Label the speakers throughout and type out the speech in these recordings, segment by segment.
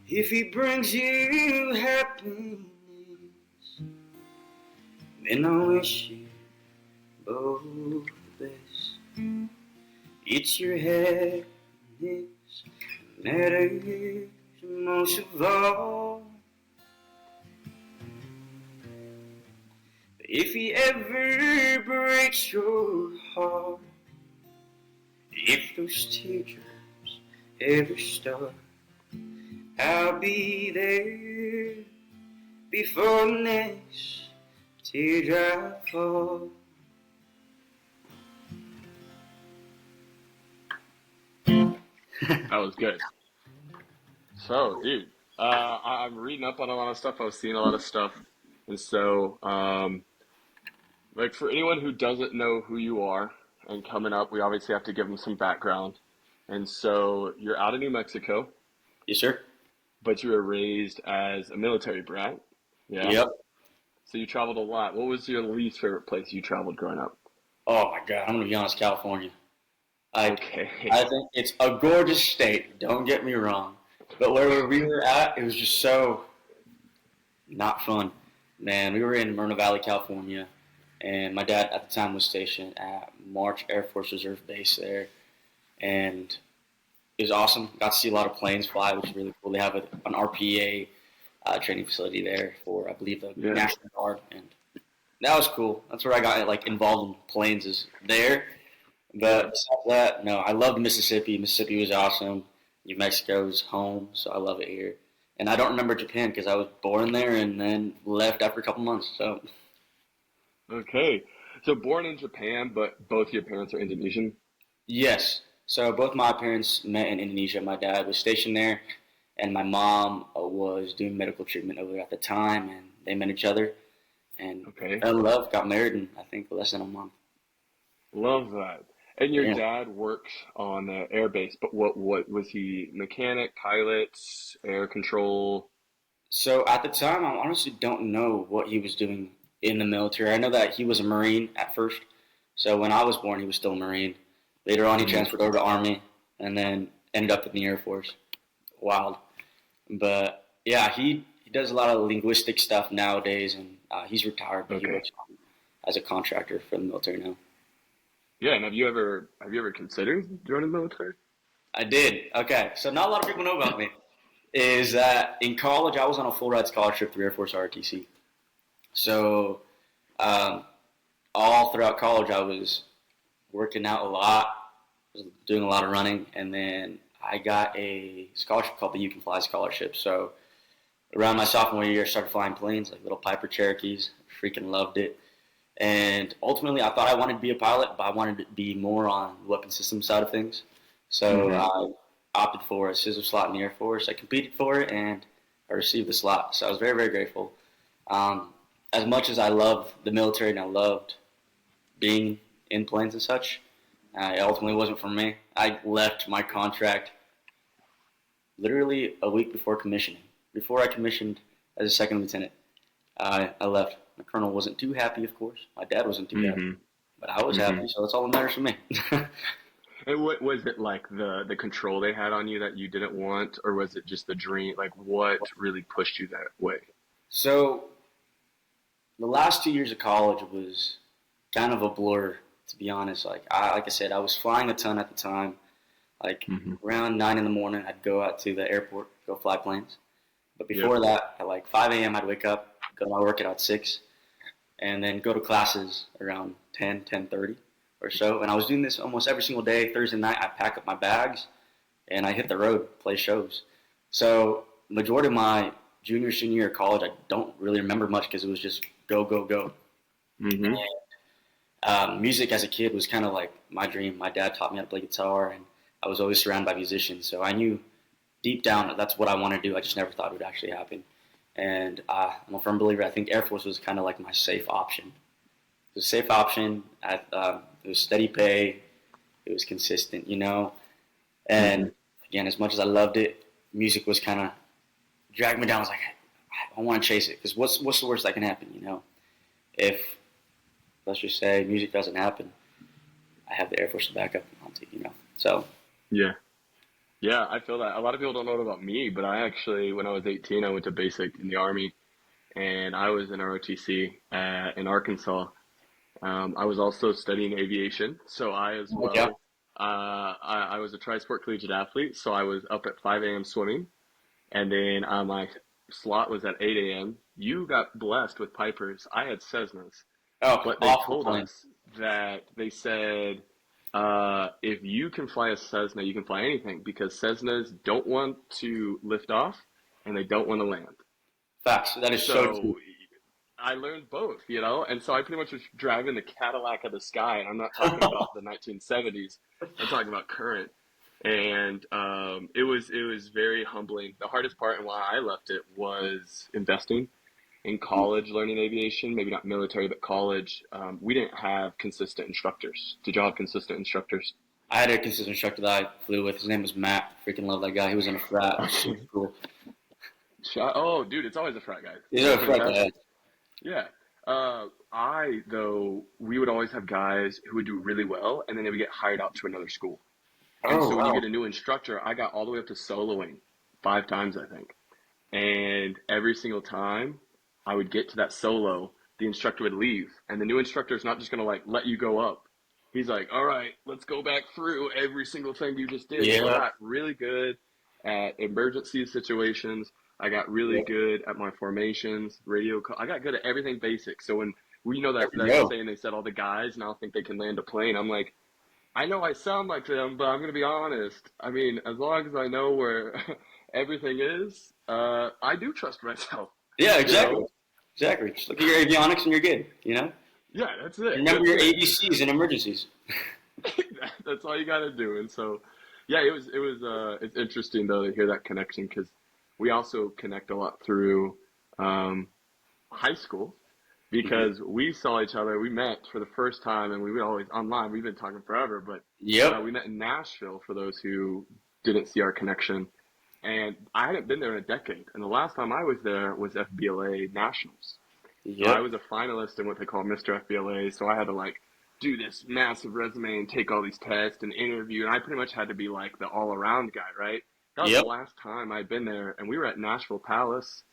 Speaker 1: If he brings you happiness, then I wish you both the best. It's your happiness that matters most of all. If he ever breaks your heart, if those teardrops ever start, I'll be there before the next teardrop falls.
Speaker 2: That was good. So, dude, I'm reading up on a lot of stuff. I was seeing a lot of stuff, and so, like for anyone who doesn't know who you are and coming up, we obviously have to give them some background. And so, you're out of New Mexico,
Speaker 1: Yes, sir.
Speaker 2: but you were raised as a military brat. Yeah.
Speaker 1: Yep.
Speaker 2: So you traveled a lot. What was your least favorite place you traveled growing up?
Speaker 1: Oh my God, I'm gonna be honest, California. I
Speaker 2: Okay.
Speaker 1: think it's a gorgeous state. Don't get me wrong, but where we were at, it was just so not fun. Man, we were in Moreno Valley, California, and my dad at the time was stationed at March Air Force Reserve Base there, and it was awesome. Got to see a lot of planes fly, which is really cool. They have an RPA training facility there for, I believe, the
Speaker 2: Yeah.
Speaker 1: National Guard, and that was cool. That's where I got like involved in planes is there. But besides that, no, I loved Mississippi. Mississippi was awesome. New Mexico's home, so I love it here. And I don't remember Japan because I was born there and then left after a couple months. So
Speaker 2: Okay. So born in Japan, but both your parents are Indonesian.
Speaker 1: yes, so both my parents met in Indonesia. My dad was stationed there, and my mom was doing medical treatment over there at the time, and they met each other and
Speaker 2: Okay.
Speaker 1: fell in love, got married in I think less than a month.
Speaker 2: Love that. And your
Speaker 1: Yeah.
Speaker 2: dad works on the air base, but what was he? Mechanic, pilot, air control?
Speaker 1: So at the time, I honestly don't know what he was doing in the military. I know that he was a Marine at first. So when I was born, he was still a Marine. Later on, he
Speaker 2: Hmm.
Speaker 1: transferred over to Army and then ended up in the Air Force. Wild. But yeah, he does a lot of linguistic stuff nowadays, and he's retired, but he
Speaker 2: Okay.
Speaker 1: works as a contractor for the military now.
Speaker 2: Yeah, and have you ever considered joining the military?
Speaker 1: I did. Okay, so not a lot of people know about me. Is that in college I was on a full ride scholarship through Air Force RTC. So um, all throughout college I was working out a lot, was doing a lot of running, and then I got a scholarship called the You Can Fly Scholarship. So around my sophomore year, I started flying planes, like little Piper Cherokees. Freaking loved it. And ultimately, I thought I wanted to be a pilot, but I wanted to be more on the weapon system side of things. So
Speaker 2: Hmm.
Speaker 1: I opted for a scissor slot in the Air Force. I competed for it, and I received the slot. So I was very, very grateful. Um, as much as I loved the military and I loved being in planes and such, it ultimately wasn't for me. I left my contract literally a week before commissioning. Before I commissioned as a second lieutenant, I left. My colonel wasn't too happy, of course. My dad wasn't too happy,
Speaker 2: Hmm.
Speaker 1: but I was
Speaker 2: Hmm.
Speaker 1: happy, so that's all that matters for me.
Speaker 2: And what was it like the control they had on you that you didn't want, or was it just the dream? Like what really pushed you that way?
Speaker 1: So the last 2 years of college was kind of a blur, to be honest. Like I said, I was flying a ton at the time. Like
Speaker 2: Hmm.
Speaker 1: around 9 in the morning, I'd go out to the airport, go fly planes. But
Speaker 2: Yep.
Speaker 1: before that, at like 5 a.m., I'd wake up, go to my work at about 6, and then go to classes around 10, 10:30 or so. And I was doing this almost every single day. Thursday night, I pack up my bags and I hit the road, play shows. So majority of my junior, senior year of college, I don't really remember much because it was just go, go, go.
Speaker 2: Hmm.
Speaker 1: Music as a kid was kind of like my dream. My dad taught me how to play guitar, and I was always surrounded by musicians. So I knew deep down that that's what I want to do. I just never thought it would actually happen. And I'm a firm believer. I think Air Force was kind of like my safe option. It was a safe option. It was steady pay. It was consistent, you know.
Speaker 2: Hmm.
Speaker 1: And again, as much as I loved it, music was kind of dragged me down. I was like, I want to chase it because what's the worst that can happen, you know? If let's just say music doesn't happen, I have the Air Force to back up. I'll take, you know. So,
Speaker 2: Yeah. Yeah, I feel that. A lot of people don't know it about me, but I actually, when I was 18, I went to basic in the Army, and I was in ROTC in Arkansas. I was also studying aviation, so I as
Speaker 1: yeah.
Speaker 2: well. I was a tri-sport collegiate athlete, so I was up at 5 a.m. swimming, and then my slot was at 8 a.m. You got blessed with Pipers. I had Cessnas.
Speaker 1: Oh,
Speaker 2: But they
Speaker 1: awful
Speaker 2: told
Speaker 1: plane.
Speaker 2: us that they said if you can fly a Cessna, you can fly anything because Cessnas don't want to lift off and they don't want to land.
Speaker 1: Facts. That is so true.
Speaker 2: So I learned both, and so I pretty much was driving the Cadillac of the sky, and I'm not talking about the 1970s. I'm talking about current. And it was very humbling. The hardest part and why I left it was investing in college learning aviation, maybe not military, but college. We didn't have consistent instructors. Did y'all have consistent instructors?
Speaker 1: I had a consistent instructor that I flew with. His name was Matt. Freaking love that guy. He was in a frat. It was super cool.
Speaker 2: Oh, dude, it's always a frat guy.
Speaker 1: He's a
Speaker 2: That's
Speaker 1: frat guy.
Speaker 2: fantastic. Yeah. Though, we would always have guys who would do really well, and then they would get hired out to another school. And
Speaker 1: Oh,
Speaker 2: so when you
Speaker 1: wow.
Speaker 2: get a new instructor, I got all the way up to soloing 5 times, I think. And every single time I would get to that solo, the instructor would leave. And the new instructor is not just going to like let you go up. He's like, all right, let's go back through every single thing you just did. So I
Speaker 1: Yeah.
Speaker 2: got really good at emergency situations. I got really
Speaker 1: Yeah.
Speaker 2: good at my formations, I got good at everything basic. So when
Speaker 1: There
Speaker 2: that,
Speaker 1: we
Speaker 2: that
Speaker 1: go.
Speaker 2: saying they said all the guys now think they can land a plane, I'm like, I know I sound like them, but I'm going to be honest. I mean, as long as I know where everything is, I do trust myself,
Speaker 1: Yeah,
Speaker 2: you know?
Speaker 1: exactly. Exactly. Just look at your avionics and you're good, you know?
Speaker 2: Yeah, that's it.
Speaker 1: Remember
Speaker 2: That's
Speaker 1: your
Speaker 2: it.
Speaker 1: ABCs in emergencies.
Speaker 2: That's all you got to do. And so, yeah, it's interesting though to hear that connection because we also connect a lot through um, high school
Speaker 1: Hmm.
Speaker 2: because we saw each other. We met for the first time, and we were always online. We've been talking forever, but
Speaker 1: Yep.
Speaker 2: we met in Nashville. For those who didn't see our connection, and I hadn't been there in a decade. And the last time I was there was FBLA Nationals. So I
Speaker 1: Yep.
Speaker 2: was a finalist in what they call Mr. FBLA. So I had to like do this massive resume and take all these tests and interview, and I pretty much had to be like the all around guy, right? That was the
Speaker 1: Yep.
Speaker 2: last time I'd been there, and we were at Nashville Palace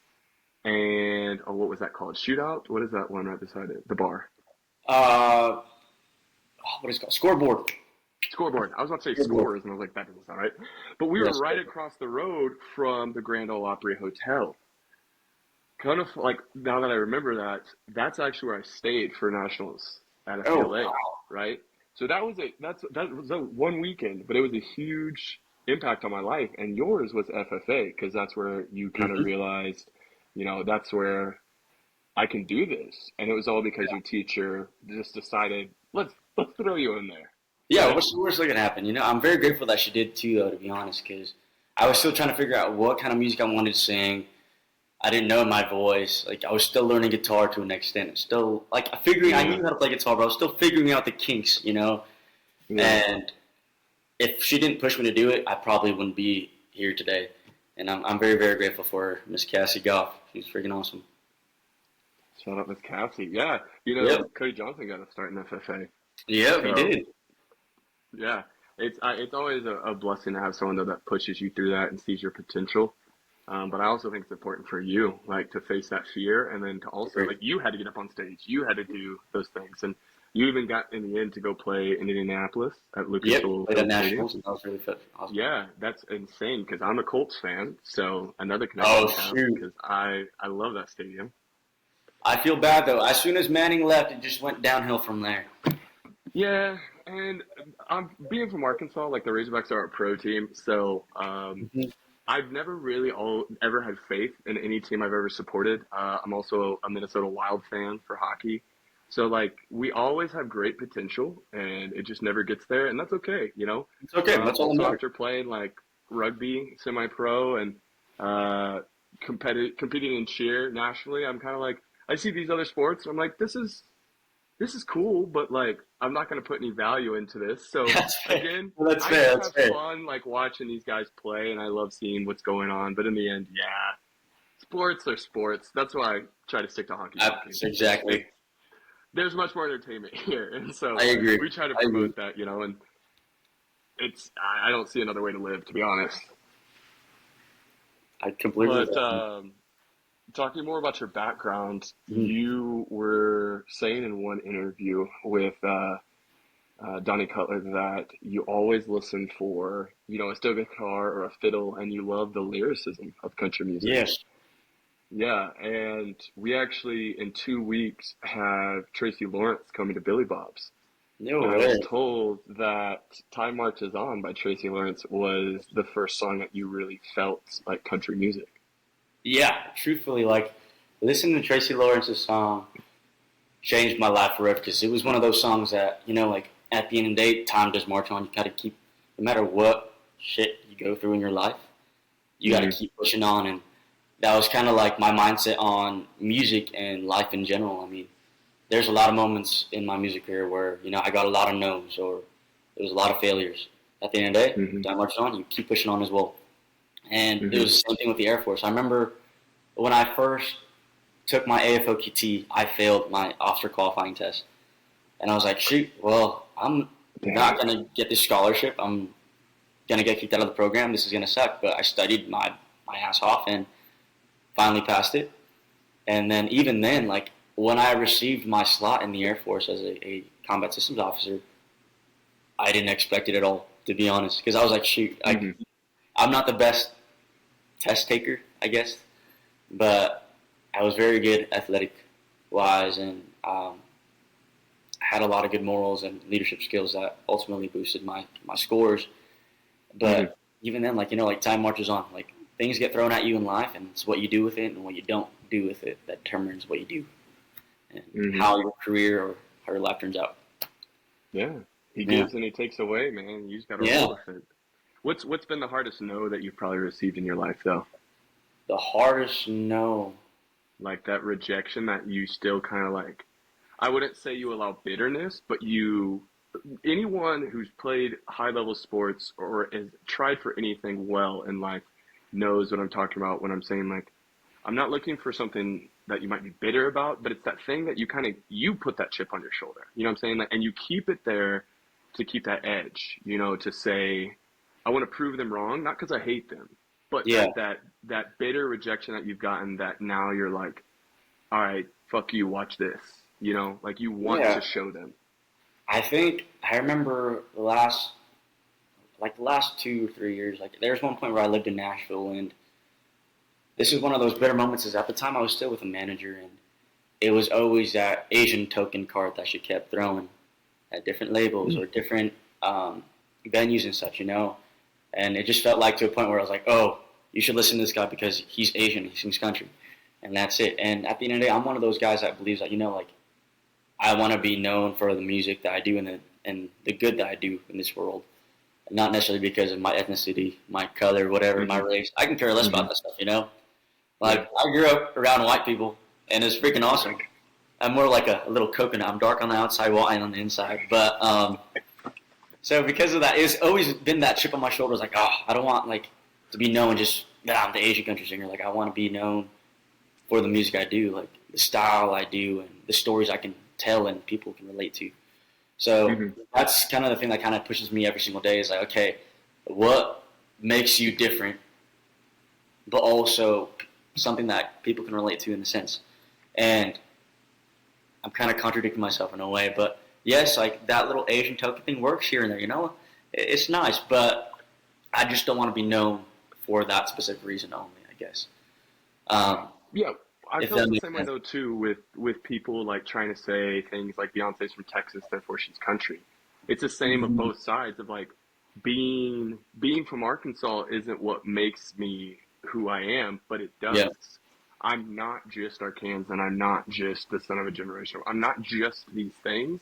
Speaker 2: and oh, what was that called? Shootout? What is that one right beside it? The bar.
Speaker 1: Uh, what is it called? Scoreboard.
Speaker 2: Scoreboard. I was about to say
Speaker 1: Scoreboard.
Speaker 2: scores, and I was like, that doesn't sound right. But we were
Speaker 1: Yes.
Speaker 2: right across the road from the Grand Ole Opry Hotel. Kind of like now that I remember that, that's actually where I stayed for nationals at
Speaker 1: Oh,
Speaker 2: FBLA,
Speaker 1: wow.
Speaker 2: right? So that was a one weekend, but it was a huge impact on my life. And yours was FFA because that's where you kind of
Speaker 1: Hmm.
Speaker 2: realized, that's where I can do this, and it was all because your teacher just decided let's throw you in there,
Speaker 1: Yeah,
Speaker 2: right?
Speaker 1: what's the worst that can happen? You know, I'm very grateful that she did too, though, to be honest, because I was still trying to figure out what kind of music I wanted to sing. I didn't know my voice. Like, I was still learning guitar to an extent. Still, like, I
Speaker 2: Yeah,
Speaker 1: knew how to play guitar, but I was still figuring out the kinks, you know?
Speaker 2: yeah.
Speaker 1: And if she didn't push me to do it, I probably wouldn't be here today. And I'm very, very grateful for her, Miss Cassie Goff. She's freaking awesome.
Speaker 2: Shout out Miss Cassie. Yeah,
Speaker 1: Yep.
Speaker 2: Cody Johnson got to start in FFA.
Speaker 1: Yep, he
Speaker 2: So
Speaker 1: did.
Speaker 2: yeah, it's always a blessing to have someone though that pushes you through that and sees your potential. But I also think it's important for you, like, to face that fear, and then to also,
Speaker 1: Agreed.
Speaker 2: like, you had to get up on stage, you had to do those things, and you even got in the end to go play in Indianapolis at Lucas
Speaker 1: Yep,
Speaker 2: Oil
Speaker 1: played at
Speaker 2: Field Stadium.
Speaker 1: Nationals, and that was really awesome.
Speaker 2: Yeah, that's insane because I'm a Colts fan, so another connection
Speaker 1: Oh,
Speaker 2: we have
Speaker 1: shoot.
Speaker 2: because I love that stadium.
Speaker 1: I feel bad, though. As soon as Manning left, it just went downhill from there.
Speaker 2: Yeah, and I'm being from Arkansas, like the Razorbacks are a pro team, so
Speaker 1: Mhm.
Speaker 2: I've never really ever had faith in any team I've ever supported. I'm also a Minnesota Wild fan for hockey. So like we always have great potential and it just never gets there and that's okay.
Speaker 1: It's okay. That's all that
Speaker 2: Also
Speaker 1: matters.
Speaker 2: after playing like rugby, semi-pro and competing in cheer nationally, I'm kind of like I see these other sports. I'm like this is cool, but like I'm not going to put any value into this. So
Speaker 1: That's fair.
Speaker 2: again,
Speaker 1: Well, that's
Speaker 2: I
Speaker 1: fair.
Speaker 2: just
Speaker 1: That's
Speaker 2: have
Speaker 1: fair.
Speaker 2: fun like watching these guys play, and I love seeing what's going on. But in the end, yeah, sports are sports. That's why I try to stick to honky tonk.
Speaker 1: That's exactly.
Speaker 2: There's much more entertainment here, and so
Speaker 1: I agree.
Speaker 2: we try to
Speaker 1: I agree.
Speaker 2: promote that. And I don't see another way to live, to be honest.
Speaker 1: I completely.
Speaker 2: But talking more about your background,
Speaker 1: Mhm.
Speaker 2: you were saying in one interview with Donnie Cutler that you always listen for, a steel guitar or a fiddle, and you love the lyricism of country music.
Speaker 1: Yes.
Speaker 2: Yeah, and we actually in 2 weeks have Tracy Lawrence coming to Billy Bob's.
Speaker 1: No
Speaker 2: And I
Speaker 1: way.
Speaker 2: was told that Time Marches On by Tracy Lawrence was the first song that you really felt like country music.
Speaker 1: Yeah, truthfully, like listening to Tracy Lawrence's song changed my life forever because it was one of those songs that like at the end of the day, time does march on. You gotta keep, no matter what shit you go through in your life, you gotta
Speaker 2: Hmm.
Speaker 1: keep pushing on, and that was kind of like my mindset on music and life in general. I mean, there's a lot of moments in my music career where I got a lot of no's or there was a lot of failures. At the end of the day,
Speaker 2: Hmm.
Speaker 1: time marches on. You keep pushing on as well, and it
Speaker 2: Hmm.
Speaker 1: was the same thing with the Air Force. I remember when I first took my AFOQT, I failed my officer qualifying test. And I was like, shoot, well, I'm not
Speaker 2: Dang.
Speaker 1: going to get this scholarship. I'm going to get kicked out of the program. This is going to suck. But I studied my ass off and finally passed it. And then even then, like when I received my slot in the Air Force as a combat systems officer, I didn't expect it at all, to be honest. Because I was like, shoot,
Speaker 2: Hmm.
Speaker 1: I'm not the best test taker, I guess. But I was very good athletic wise and had a lot of good morals and leadership skills that ultimately boosted my scores.
Speaker 2: Hmm.
Speaker 1: But even then, like like time marches on. Like things get thrown at you in life, and it's what you do with it and what you don't do with it that determines what you do and
Speaker 2: Hmm.
Speaker 1: how your career or how your life turns out.
Speaker 2: Yeah. He
Speaker 1: Yeah,
Speaker 2: gives and he takes away, man. You just got to
Speaker 1: yeah.
Speaker 2: roll with it. What's been the hardest no that you've probably received in your life though?
Speaker 1: The hardest no.
Speaker 2: Like that rejection that you still kind of like. I wouldn't say you allow bitterness, but anyone who's played high level sports or has tried for anything well in life knows what I'm talking about when I'm saying like I'm not looking for something that you might be bitter about, but it's that thing that you put that chip on your shoulder. You know what I'm saying? Like, and you keep it there to keep that edge, to say, I want to prove them wrong, not because I hate them, but
Speaker 1: Yeah,
Speaker 2: that bitter rejection that you've gotten that now you're like, all right, fuck you, watch this. Like you want
Speaker 1: yeah.
Speaker 2: to show them.
Speaker 1: I think I remember the last 2 or 3 years. Like there's one point where I lived in Nashville, and this is one of those bitter moments. Is at the time I was still with a manager, and it was always that Asian token card that she kept throwing at different labels or different venues and such. And it just felt like to a point where I was like, oh, you should listen to this guy because he's Asian, he sings country, and that's it. And at the end of the day, I'm one of those guys that believes that like I want to be known for the music that I do and the good that I do in this world, not necessarily because of my ethnicity, my color, whatever, my
Speaker 2: Hmm.
Speaker 1: race. I can care less
Speaker 2: Hmm.
Speaker 1: about that stuff.
Speaker 2: Yeah.
Speaker 1: Like I grew up around white people, and it's freaking awesome. I'm more like a little coconut. I'm dark on the outside, white on the inside. But so because of that, it's always been that chip on my shoulder. It's like, oh, I don't want like to be known just that I'm the Asian country singer. Like I want to be known for the music I do, like the style I do, and the stories I can tell and people can relate to. So
Speaker 2: Hmm.
Speaker 1: that's kind of the thing that kind of pushes me every single day. Is like, okay, what makes you different, but also something that people can relate to in a sense. And I'm kind of contradicting myself in a way, but yes, like that little Asian token thing works here and there. It's nice, but I just don't want to be known for that specific reason only. I guess
Speaker 2: Yeah, I
Speaker 1: if
Speaker 2: felt
Speaker 1: that
Speaker 2: the
Speaker 1: makes
Speaker 2: same way
Speaker 1: sense.
Speaker 2: though too with people like trying to say things like Beyonce's from Texas, therefore she's country. It's the same of
Speaker 1: Mm-hmm.
Speaker 2: both sides of like being from Arkansas isn't what makes me who I am, but it
Speaker 1: Yeah,
Speaker 2: does. I'm not just Arkansas, I'm not just the son of a generation. I'm not just these things.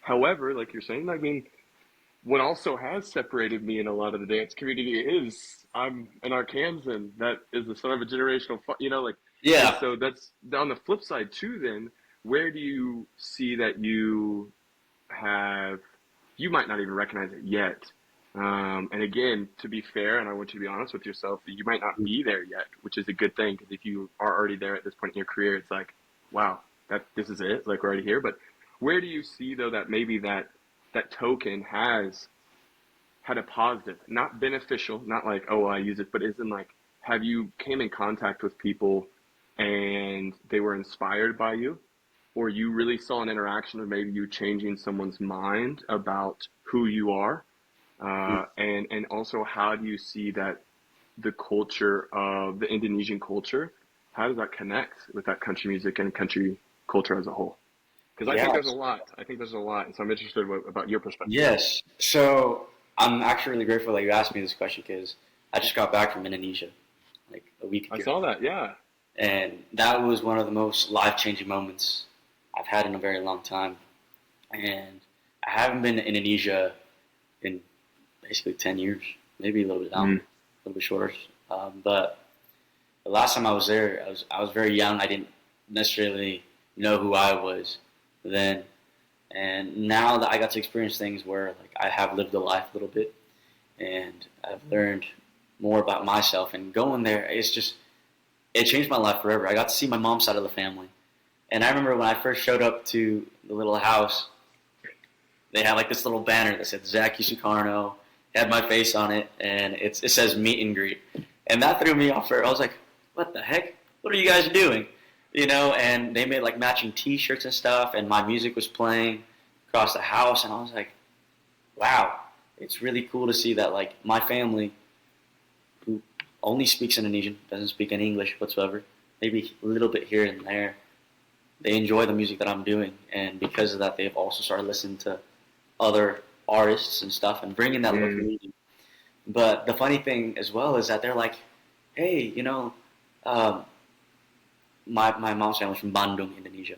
Speaker 2: However, like you're saying, I mean, what also has separated me in a lot of the dance community is I'm an Arkansan that is the son of a generational, like, and
Speaker 1: yeah.
Speaker 2: so that's on the flip side too. Then, where do you see that have, you might not even recognize it yet. And again, to be fair, and I want you to be honest with yourself, you might not be there yet, which is a good thing because if you are already there at this point in your career, it's like, wow, this is it. Like we're already here. But where do you see though that maybe that token has had a positive, not beneficial, not like, oh, well, I use it, but isn't like, have you came in contact with people and they were inspired by you, or you really saw an interaction of maybe you changing someone's mind about who you are, and also how do you see that the culture of the Indonesian culture, how does that connect with that country music and country culture as a whole? Because I think there's a
Speaker 1: Yes.
Speaker 2: lot. I think there's a lot, and so I'm interested about your perspective.
Speaker 1: Yes. So I'm actually really grateful that you asked me this question because I just got back from Indonesia like a week
Speaker 2: I
Speaker 1: ago.
Speaker 2: saw that. Yeah.
Speaker 1: And that was one of the most life-changing moments I've had in a very long time. And I haven't been to Indonesia in basically 10 years, maybe a little bit down,
Speaker 2: Mm.
Speaker 1: a little bit shorter. But the last time I was there, I was very young. I didn't necessarily know who I was then. And now that I got to experience things where like I have lived a life a little bit and I've learned more about myself and going there, it changed my life forever. I got to see my mom's side of the family. And I remember when I first showed up to the little house, they had like this little banner that said Dzaki Sukarno, had my face on it, and it says meet and greet. And that threw me off. I was like, what the heck? What are you guys doing? You know, and they made like matching T-shirts and stuff, and my music was playing across the house, and I was like, wow, it's really cool to see that like my family, who only speaks Indonesian, doesn't speak any English whatsoever, maybe a little bit here and there, they enjoy the music that I'm doing, and because of that, they've also started listening to other artists and stuff, and bringing that local
Speaker 2: Mm.
Speaker 1: music. But the funny thing as well is that they're like, hey, you know, um, my mom's family's from Bandung, Indonesia.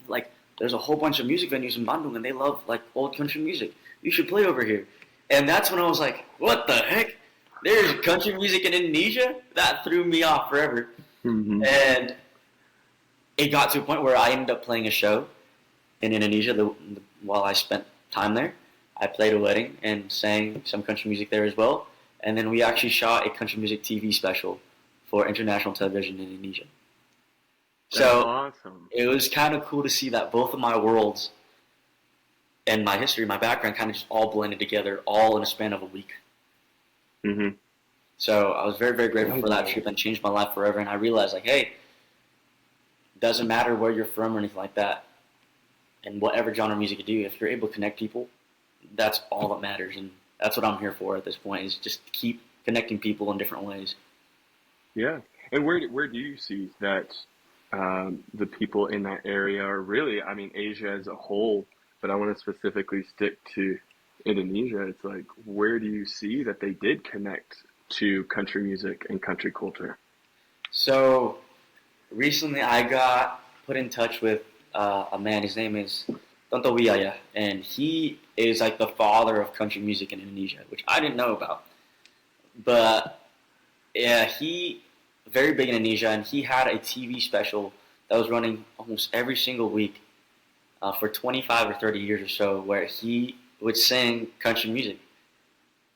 Speaker 1: Like, there's a whole bunch of music venues in Bandung, and they love like old country music. You should play over here. And that's when I was like, what the heck? There's country music in Indonesia? That threw me off forever.
Speaker 2: Hmm.
Speaker 1: And it got to a point where I ended up playing a show in Indonesia while I spent time there. I played a wedding and sang some country music there as well. And then we actually shot a country music TV special for international television in Indonesia.
Speaker 2: That's
Speaker 1: So
Speaker 2: awesome.
Speaker 1: it was kind of cool to see that both of my worlds and my history, my background, kind of just all blended together, all in a span of a week.
Speaker 2: Hmm.
Speaker 1: So I was very, very grateful for that
Speaker 2: Wow.
Speaker 1: trip and changed my life forever. And I realized, like, hey, it doesn't matter where you're from or anything like that, and whatever genre of music you do, if you're able to connect people, that's all that matters. And that's what I'm here for at this point, is just to keep connecting people in different ways.
Speaker 2: Yeah. And where do you see that the people in that area, or really, I mean, Asia as a whole, but I want to specifically stick to Indonesia. It's like, where do you see that they did connect to country music and country culture?
Speaker 1: So recently I got put in touch with a man. His name is Tonto Wiaya, and he is like the father of country music in Indonesia, which I didn't know about. But yeah, he very big in Indonesia, and he had a TV special that was running almost every single week for 25 or 30 years or so, where he would sing country music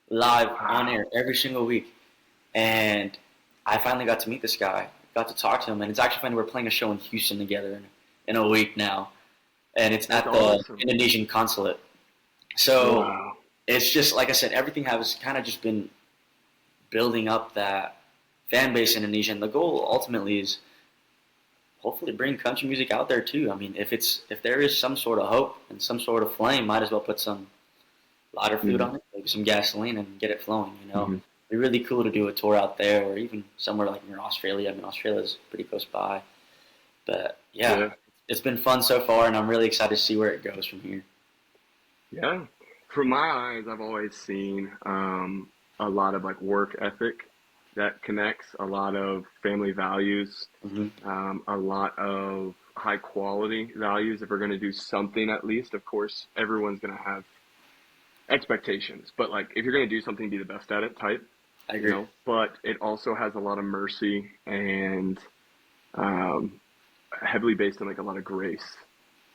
Speaker 1: live on
Speaker 2: Wow.
Speaker 1: air every single week. And I finally got to meet this guy, got to talk to him, and it's actually funny. We're playing a show in Houston together in a week now, and it's
Speaker 2: That's
Speaker 1: at the
Speaker 2: awesome.
Speaker 1: Indonesian consulate. So
Speaker 2: Wow.
Speaker 1: it's just like I said, everything has kind of just been building up that fan base in Indonesia, and the goal ultimately is hopefully bring country music out there too. I mean, if there is some sort of hope and some sort of flame, might as well put some lighter fluid
Speaker 2: Hmm.
Speaker 1: on it, maybe some gasoline, and get it flowing. You know,
Speaker 2: Hmm.
Speaker 1: it'd be really cool to do a tour out there, or even somewhere like near Australia. I mean, Australia's pretty close by, but yeah,
Speaker 2: Yeah.
Speaker 1: it's been fun so far, and I'm really excited to see where it goes from here.
Speaker 2: Yeah. From my eyes, I've always seen a lot of like work ethic that connects, a lot of family values,
Speaker 1: Hmm.
Speaker 2: a lot of high quality values. If we're going to do something, at least, of course, everyone's going to have expectations, but like if you're going to do something, be the best at it type,
Speaker 1: I
Speaker 2: you
Speaker 1: agree.
Speaker 2: know. But it also has a lot of mercy and um, heavily based on like a lot of grace,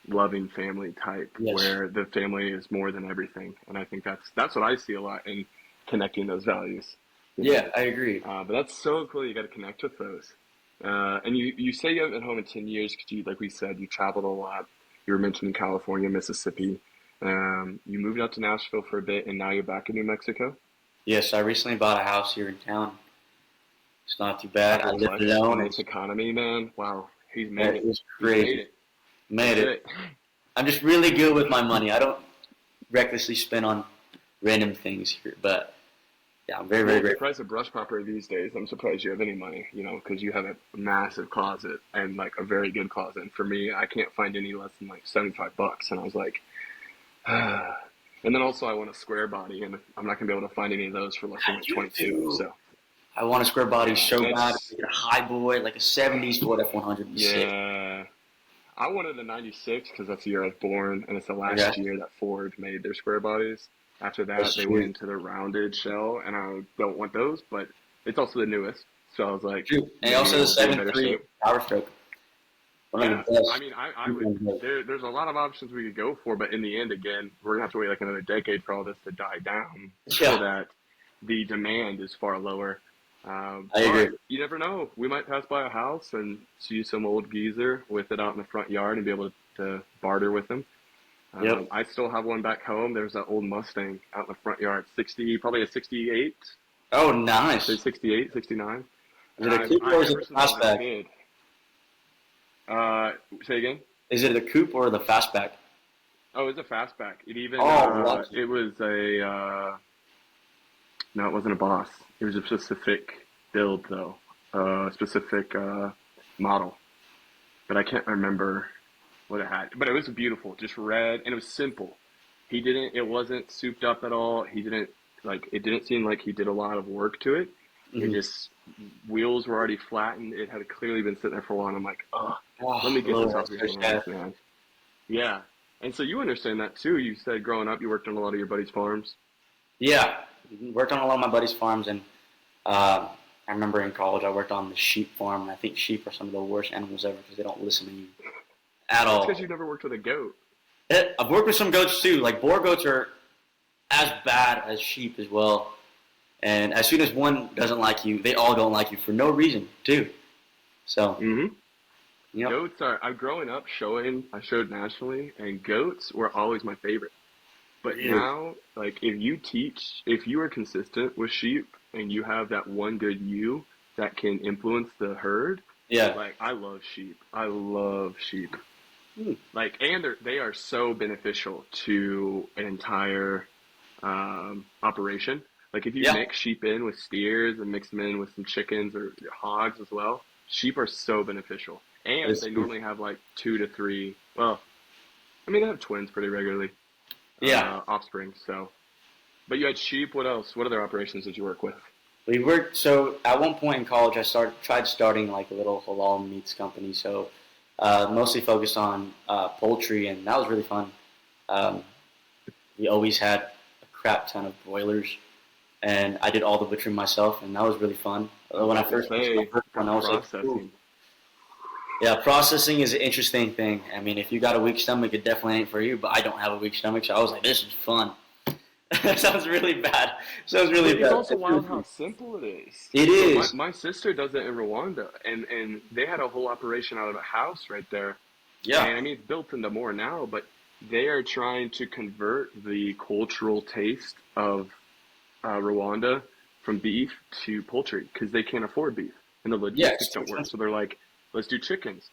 Speaker 2: loving family type,
Speaker 1: Yes.
Speaker 2: where the family is more than everything. And I think that's what I see a lot in connecting those values, you know.
Speaker 1: Yeah, I agree.
Speaker 2: But that's so cool. You got to connect with those. And you say you haven't been home in 10 years because you, like we said, you traveled a lot. You were mentioning California, Mississippi. You moved out to Nashville for a bit, and now you're back in New Mexico.
Speaker 1: Yes, I recently bought a house here in town. It's not too bad.
Speaker 2: That's
Speaker 1: I
Speaker 2: a
Speaker 1: live
Speaker 2: flex in
Speaker 1: alone.
Speaker 2: this economy, man. Wow, he's made
Speaker 1: It
Speaker 2: it.
Speaker 1: was
Speaker 2: He's made
Speaker 1: crazy.
Speaker 2: it. That's
Speaker 1: Made it.
Speaker 2: it.
Speaker 1: I'm just really good with my money. I don't recklessly spend on random things here, but yeah, I'm very,
Speaker 2: Well,
Speaker 1: very
Speaker 2: with the
Speaker 1: grateful.
Speaker 2: price of brush popper these days, I'm surprised you have any money, because you have a massive closet and like a very good closet. And for me, I can't find any less than like $75. And I was like, and then also I want a square body, and I'm not gonna be able to find any of those for less than like
Speaker 1: You
Speaker 2: 22.
Speaker 1: do.
Speaker 2: So
Speaker 1: I want a square body
Speaker 2: yeah,
Speaker 1: so
Speaker 2: and
Speaker 1: bad.
Speaker 2: it's
Speaker 1: Get a high boy, like a '70s Ford F-100 would be sick.
Speaker 2: yeah. I wanted a 96 because that's the year I was born, and it's the
Speaker 1: Okay,
Speaker 2: last year that Ford made their square bodies. After that,
Speaker 1: that's
Speaker 2: they went
Speaker 1: true.
Speaker 2: into the rounded shell, and I don't want those, but it's also the newest. So I was like,
Speaker 1: True. And
Speaker 2: maybe
Speaker 1: also the
Speaker 2: it'll be in better
Speaker 1: 7.3
Speaker 2: shape.
Speaker 1: Power Stroke. One of
Speaker 2: Yeah,
Speaker 1: the
Speaker 2: I
Speaker 1: best.
Speaker 2: mean, I would. There's a lot of options we could go for, but in the end, again, we're gonna have to wait like another decade for all this to die down, so
Speaker 1: Yeah,
Speaker 2: that the demand is far lower.
Speaker 1: I
Speaker 2: But
Speaker 1: agree.
Speaker 2: you never know. We might pass by a house and see some old geezer with it out in the front yard and be able to barter with them.
Speaker 1: Yep.
Speaker 2: I still have one back home. There's that old Mustang out in the front yard, 60, probably a 68,
Speaker 1: Oh,
Speaker 2: say
Speaker 1: nice.
Speaker 2: 68, 69.
Speaker 1: Is
Speaker 2: And
Speaker 1: it a coupe or is it
Speaker 2: ever
Speaker 1: the
Speaker 2: since I was a
Speaker 1: fastback?
Speaker 2: kid, say again?
Speaker 1: Is it the coupe or the fastback?
Speaker 2: Oh, it's a fastback. It even,
Speaker 1: Oh, lucky.
Speaker 2: it was no, it wasn't a Boss. It was a specific build though, specific, model. But I can't remember what it had. But it was beautiful, just red, and it was simple. It wasn't souped up at all. It didn't seem like he did a lot of work to it. It
Speaker 1: Mm-hmm.
Speaker 2: just, wheels were already flattened. It had clearly been sitting there for a while, and I'm like, oh, let
Speaker 1: Oh,
Speaker 2: me get this
Speaker 1: Lord,
Speaker 2: off your
Speaker 1: so
Speaker 2: hands,
Speaker 1: sad.
Speaker 2: man. Yeah. And so you understand that too. You said growing up, you worked on a lot of your buddies' farms.
Speaker 1: Yeah, worked on a lot of my buddies' farms, and I remember in college I worked on the sheep farm, and I think sheep are some of the worst animals ever because they don't listen to you at
Speaker 2: That's because you
Speaker 1: all.
Speaker 2: never worked with a goat.
Speaker 1: I've worked with some goats too. Like boar goats are as bad as sheep as well. And as soon as one doesn't like you, they all don't like you for no reason too. So,
Speaker 2: Mm-hmm.
Speaker 1: yep.
Speaker 2: Goats are, I'm growing up I showed nationally, and goats were always my favorite. But
Speaker 1: Really?
Speaker 2: now, like, if you are consistent with sheep and you have that one good ewe that can influence the herd,
Speaker 1: Yeah.
Speaker 2: like, I love sheep. I love sheep.
Speaker 1: Hmm.
Speaker 2: Like, and they are so beneficial to an entire operation. Like, if you
Speaker 1: Yeah.
Speaker 2: mix sheep in with steers and mix them in with some chickens or hogs as well, sheep are so beneficial. And
Speaker 1: It's,
Speaker 2: they normally have like 2 to 3. Well, I mean, they have twins pretty regularly,
Speaker 1: yeah.
Speaker 2: offspring. So, but you had sheep. What else? What other operations did you work with?
Speaker 1: We worked. So at one point in college, tried starting like a little halal meats company. So mostly focused on poultry, and that was really fun. Um, we always had a crap ton of broilers, and I did all the butchering myself, and that was really fun.
Speaker 2: I was
Speaker 1: When I
Speaker 2: about to
Speaker 1: first went to my
Speaker 2: say
Speaker 1: first
Speaker 2: the
Speaker 1: one, I was like, ooh.
Speaker 2: processing.
Speaker 1: Yeah, processing is an interesting thing. I mean, if you got a weak stomach, it definitely ain't for you. But I don't have a weak stomach, so I was like, this is fun. Sounds really bad. Sounds really
Speaker 2: But it's
Speaker 1: bad.
Speaker 2: also wild how simple it is.
Speaker 1: It
Speaker 2: So
Speaker 1: is.
Speaker 2: my sister does it in Rwanda, and they had a whole operation out of a house right there.
Speaker 1: Yeah.
Speaker 2: And I mean, it's built into more now, but they are trying to convert the cultural taste of Rwanda from beef to poultry because they can't afford beef and the
Speaker 1: Yeah,
Speaker 2: logistics
Speaker 1: it's too
Speaker 2: don't work.
Speaker 1: expensive.
Speaker 2: So they're like, let's do chickens.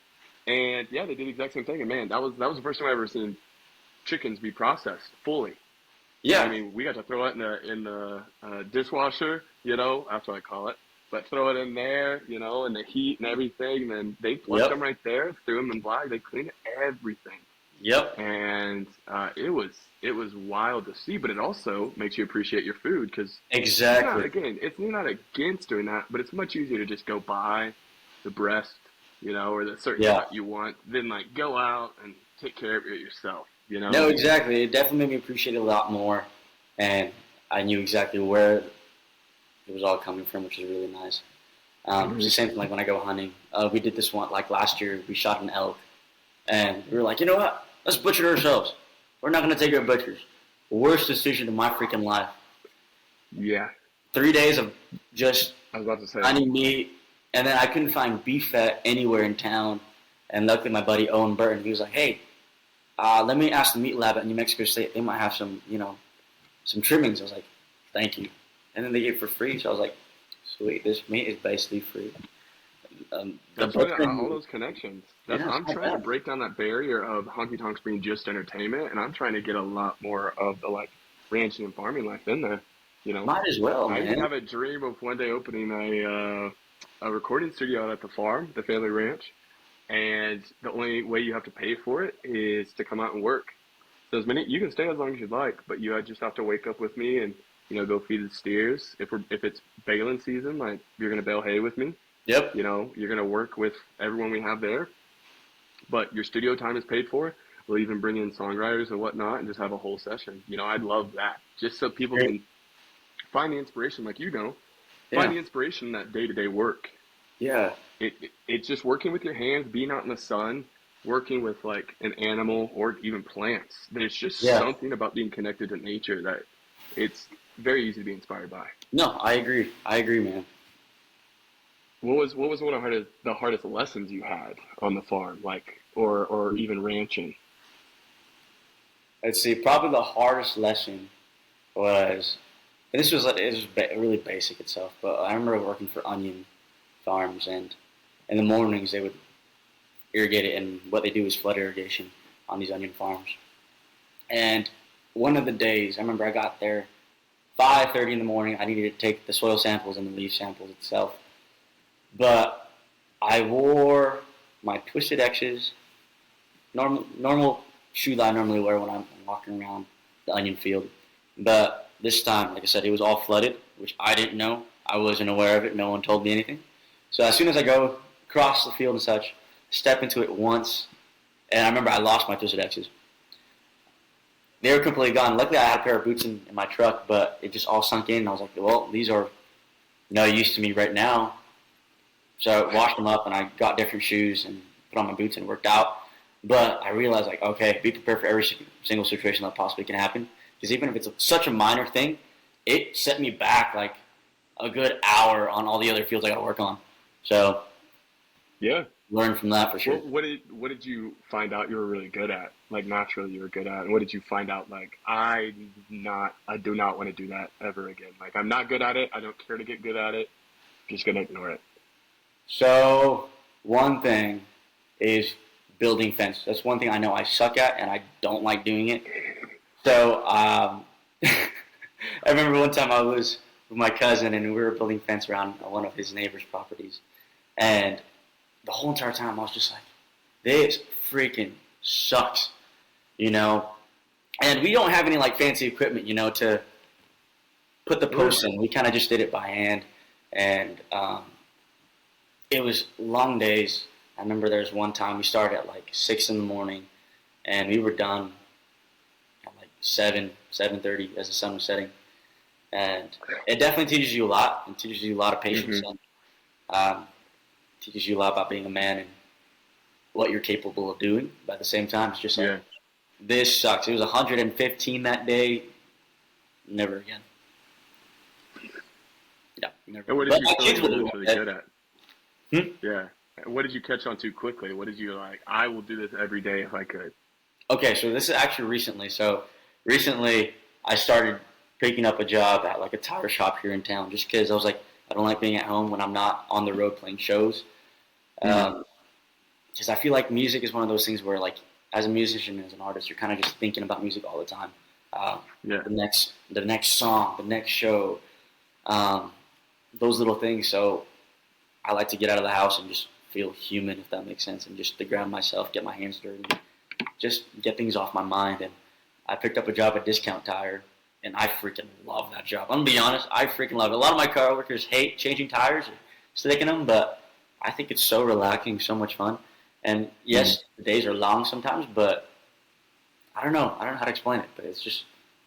Speaker 2: And yeah, they did the exact same thing. And man, that was the first time I ever seen chickens be processed fully. I
Speaker 1: Yeah.
Speaker 2: mean, we got to throw it in the dishwasher, that's what I call it. But throw it in there, and the heat and everything. And then they flushed them
Speaker 1: Yep.
Speaker 2: right there, threw them in black. They cleaned everything,
Speaker 1: Yep.
Speaker 2: and it was wild to see. But it also makes you appreciate your food because
Speaker 1: Exactly.
Speaker 2: you're not against doing that, but it's much easier to just go buy the breast, or the certain
Speaker 1: Yeah.
Speaker 2: cut you want, than like go out and take care of it yourself.
Speaker 1: No, exactly. It definitely made me appreciate it a lot more, and I knew exactly where it was all coming from, which is really nice. It's the same thing like when I go hunting. We did this one like last year. We shot an elk, and we were like, you know what? Let's butcher it ourselves. We're not gonna take it to butchers. Worst decision of my freaking life.
Speaker 2: Yeah,
Speaker 1: 3 days of just
Speaker 2: I was about to say.
Speaker 1: finding meat, and then I couldn't find beef fat anywhere in town. And luckily, my buddy Owen Burton, he was like, "Hey, let me ask the meat lab at New Mexico State. They might have some, some trimmings. I was like, thank you. And then they gave it for free. So I was like, sweet, this meat is basically free. The
Speaker 2: That's what all
Speaker 1: butchering,
Speaker 2: those connections. That's
Speaker 1: yeah, it's
Speaker 2: I'm
Speaker 1: not
Speaker 2: trying to
Speaker 1: bad.
Speaker 2: break down that barrier of honky tonks being just entertainment, and I'm trying to get a lot more of the like ranching and farming life in there. You know,
Speaker 1: Might as well,
Speaker 2: I even
Speaker 1: man.
Speaker 2: have a dream of one day opening a recording studio out at the farm, the family ranch, and the only way you have to pay for it is to come out and work. So as many you can stay as long as you'd like, but you just have to wake up with me and go feed the steers. If it's baling season, like you're gonna bale hay with me.
Speaker 1: Yep.
Speaker 2: You're gonna work with everyone we have there, but your studio time is paid for. We'll even bring in songwriters and whatnot, and just have a whole session. I'd love that, just so people
Speaker 1: Great.
Speaker 2: can find the inspiration, like find
Speaker 1: Yeah.
Speaker 2: the inspiration in that day to day work.
Speaker 1: Yeah.
Speaker 2: It's just working with your hands, being out in the sun, working with like an animal or even plants. There's just
Speaker 1: Yeah.
Speaker 2: something about being connected to nature that it's very easy to be inspired by.
Speaker 1: No, I agree. I agree, man.
Speaker 2: What was one of the hardest lessons you had on the farm, like or even ranching?
Speaker 1: Let's see. Probably the hardest lesson was, and it was really basic itself, but I remember working for onion farms, and in the mornings they would irrigate it, and what they do is flood irrigation on these onion farms. And one of the days, I remember I got there 5:30 in the morning. I needed to take the soil samples and the leaf samples itself, but I wore my twisted X's, normal shoe that I normally wear when I'm walking around the onion field. But this time, like I said, it was all flooded, which I didn't know. I wasn't aware of it. No one told me anything. So as soon as I go across the field and such, step into it once, and I remember I lost my twisted X's. They were completely gone. Luckily, I had a pair of boots in my truck, but it just all sunk in. And I was like, well, these are no use to me right now. So I washed them up, and I got different shoes and put on my boots and worked out. But I realized, like, okay, be prepared for every single situation that possibly can happen. Because even if it's such a minor thing, it set me back, like, a good hour on all the other fields I got to work on. So
Speaker 2: Yeah.
Speaker 1: learn from that for sure.
Speaker 2: What did you find out you were really good at? Like naturally you were good at, and what did you find out like I do not want to do that ever again. Like I'm not good at it. I don't care to get good at it. I'm just gonna ignore it.
Speaker 1: So one thing is building fence. That's one thing I know I suck at, and I don't like doing it. So I remember one time I was with my cousin, and we were building fence around one of his neighbor's properties, and the whole entire time I was just like, this freaking sucks, you know. And we don't have any like fancy equipment, to put the
Speaker 2: Yeah.
Speaker 1: posts in. We kind of just did it by hand, and it was long days. I remember there was one time we started at like 6 in the morning, and we were done at like 7:30 as the sun was setting. And it definitely teaches you a lot. It teaches you a lot of patience,
Speaker 2: Hmm.
Speaker 1: and um, teaches you a lot about being a man and what you're capable of doing. But at the same time, it's just like,
Speaker 2: Yeah.
Speaker 1: this sucks. It was 115 that day. Never again. Yeah, never.
Speaker 2: And what did
Speaker 1: But
Speaker 2: you
Speaker 1: my
Speaker 2: feel like
Speaker 1: kids
Speaker 2: you
Speaker 1: will
Speaker 2: were
Speaker 1: do
Speaker 2: eventually
Speaker 1: it.
Speaker 2: good at?
Speaker 1: Hmm?
Speaker 2: Yeah. What did you catch on too quickly? What did you like? I will do this every day if I could.
Speaker 1: Okay, so this is actually recently. So recently, I started picking up a job at like a tire shop here in town, just because I was like, I don't like being at home when I'm not on the road playing shows.
Speaker 2: Hmm.
Speaker 1: Because I feel like music is one of those things where, like, as a musician, as an artist, you're kind of just thinking about music all the time. Uh,
Speaker 2: Yeah.
Speaker 1: the next song, the next show, um, those little things. So I like to get out of the house and just feel human, if that makes sense, and just to ground myself, get my hands dirty, just get things off my mind. And I picked up a job at Discount Tire, and I freaking love that job. I'm gonna be honest, I freaking love it. A lot of my coworkers hate changing tires or sticking them, but I think it's so relaxing, so much fun. And
Speaker 2: Hmm.
Speaker 1: yes, the days are long sometimes, but I don't know. I don't know how to explain it, but it's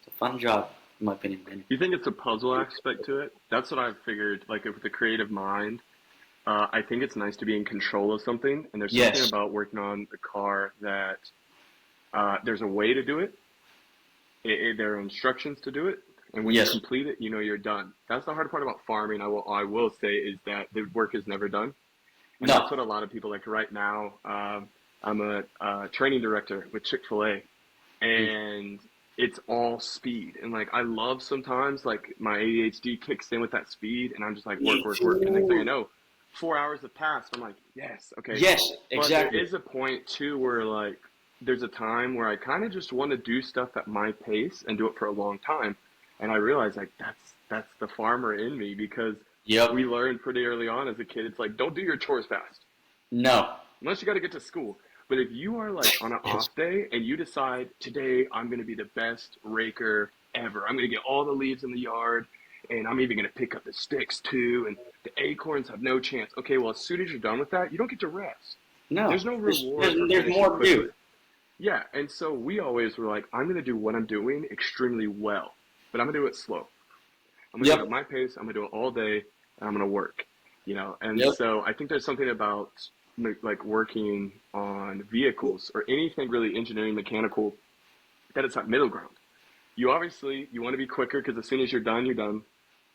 Speaker 1: a fun job, in my opinion. And
Speaker 2: You think it's a puzzle aspect to it? That's what I've figured. Like with the creative mind, I think it's nice to be in control of something. And there's something
Speaker 1: yes,
Speaker 2: about working on the car that there's a way to do it. There are instructions to do it, and when you
Speaker 1: yes,
Speaker 2: complete it, you know you're done. That's the hard part about farming. I will say is that the work is never done, and that's
Speaker 1: no,
Speaker 2: what a lot of people like right now. I'm a training director with Chick-fil-A, and it's all speed. And like I love sometimes like my ADHD kicks in with that speed, and I'm just like work,
Speaker 1: Me
Speaker 2: work, work. And next thing I
Speaker 1: too.
Speaker 2: know, 4 hours have passed. I'm like, yes, okay.
Speaker 1: Yes,
Speaker 2: But there
Speaker 1: exactly.
Speaker 2: is a point too where like there's a time where I kind of just want to do stuff at my pace and do it for a long time. And I realize like that's the farmer in me because we
Speaker 1: Yep.
Speaker 2: learned pretty early on as a kid. It's like don't do your chores fast
Speaker 1: No.
Speaker 2: unless you got to get to school. But if you are like on an
Speaker 1: Yes.
Speaker 2: off day and you decide today I'm going to be the best raker ever, I'm going to get all the leaves in the yard and I'm even going to pick up the sticks too, and the acorns have no chance. Okay, well, as soon as you're done with that, you don't get to rest.
Speaker 1: No.
Speaker 2: There's no
Speaker 1: There's,
Speaker 2: reward
Speaker 1: there's,
Speaker 2: for
Speaker 1: there's
Speaker 2: finishing
Speaker 1: more to do.
Speaker 2: quickly. Yeah, and so we always were like, I'm going to do what I'm doing extremely well, but I'm going to do it slow. I'm gonna do it at
Speaker 1: Yep.
Speaker 2: my pace. I'm gonna do it all day, and I'm gonna work. And
Speaker 1: Yep.
Speaker 2: so I think there's something about like working on vehicles or anything really engineering, mechanical, that it's that middle ground. You want to be quicker because as soon as you're done, you're done.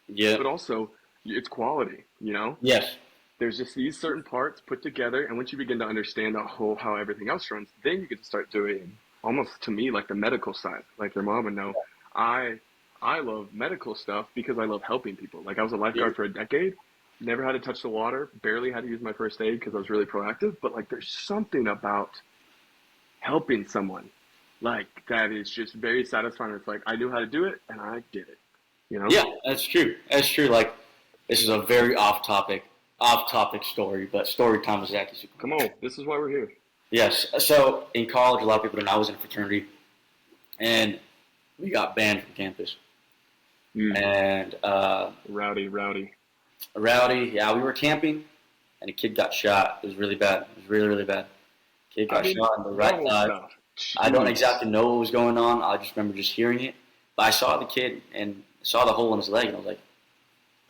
Speaker 2: But
Speaker 1: Yep.
Speaker 2: also, it's quality.
Speaker 1: Yes.
Speaker 2: There's just these certain parts put together, and once you begin to understand the whole how everything else runs, then you get to start doing almost to me like the medical side, like your mom would know. I I love medical stuff because I love helping people. Like I was a lifeguard
Speaker 1: Yep.
Speaker 2: for a decade, never had to touch the water, barely had to use my first aid because I was really proactive. But like there's something about helping someone like that is just very satisfying. It's like I knew how to do it and I did it. You know?
Speaker 1: Yeah, that's true. That's true. Like, this is a very off topic story, but story time with Dzaki Sukarno.
Speaker 2: Come on, this is why we're here.
Speaker 1: Yes. So in college, a lot of people don't know I was in a fraternity, and we got banned from campus.
Speaker 2: Mm.
Speaker 1: And
Speaker 2: Rowdy, rowdy.
Speaker 1: rowdy, yeah, we were camping, and a kid got shot. It was really bad. It was really, really bad. Kid
Speaker 2: I
Speaker 1: got
Speaker 2: mean,
Speaker 1: shot in the right
Speaker 2: normal
Speaker 1: thigh.
Speaker 2: stuff.
Speaker 1: I don't
Speaker 2: Jeez.
Speaker 1: exactly know what was going on. I just remember just hearing it. But I saw the kid and saw the hole in his leg, and I was like,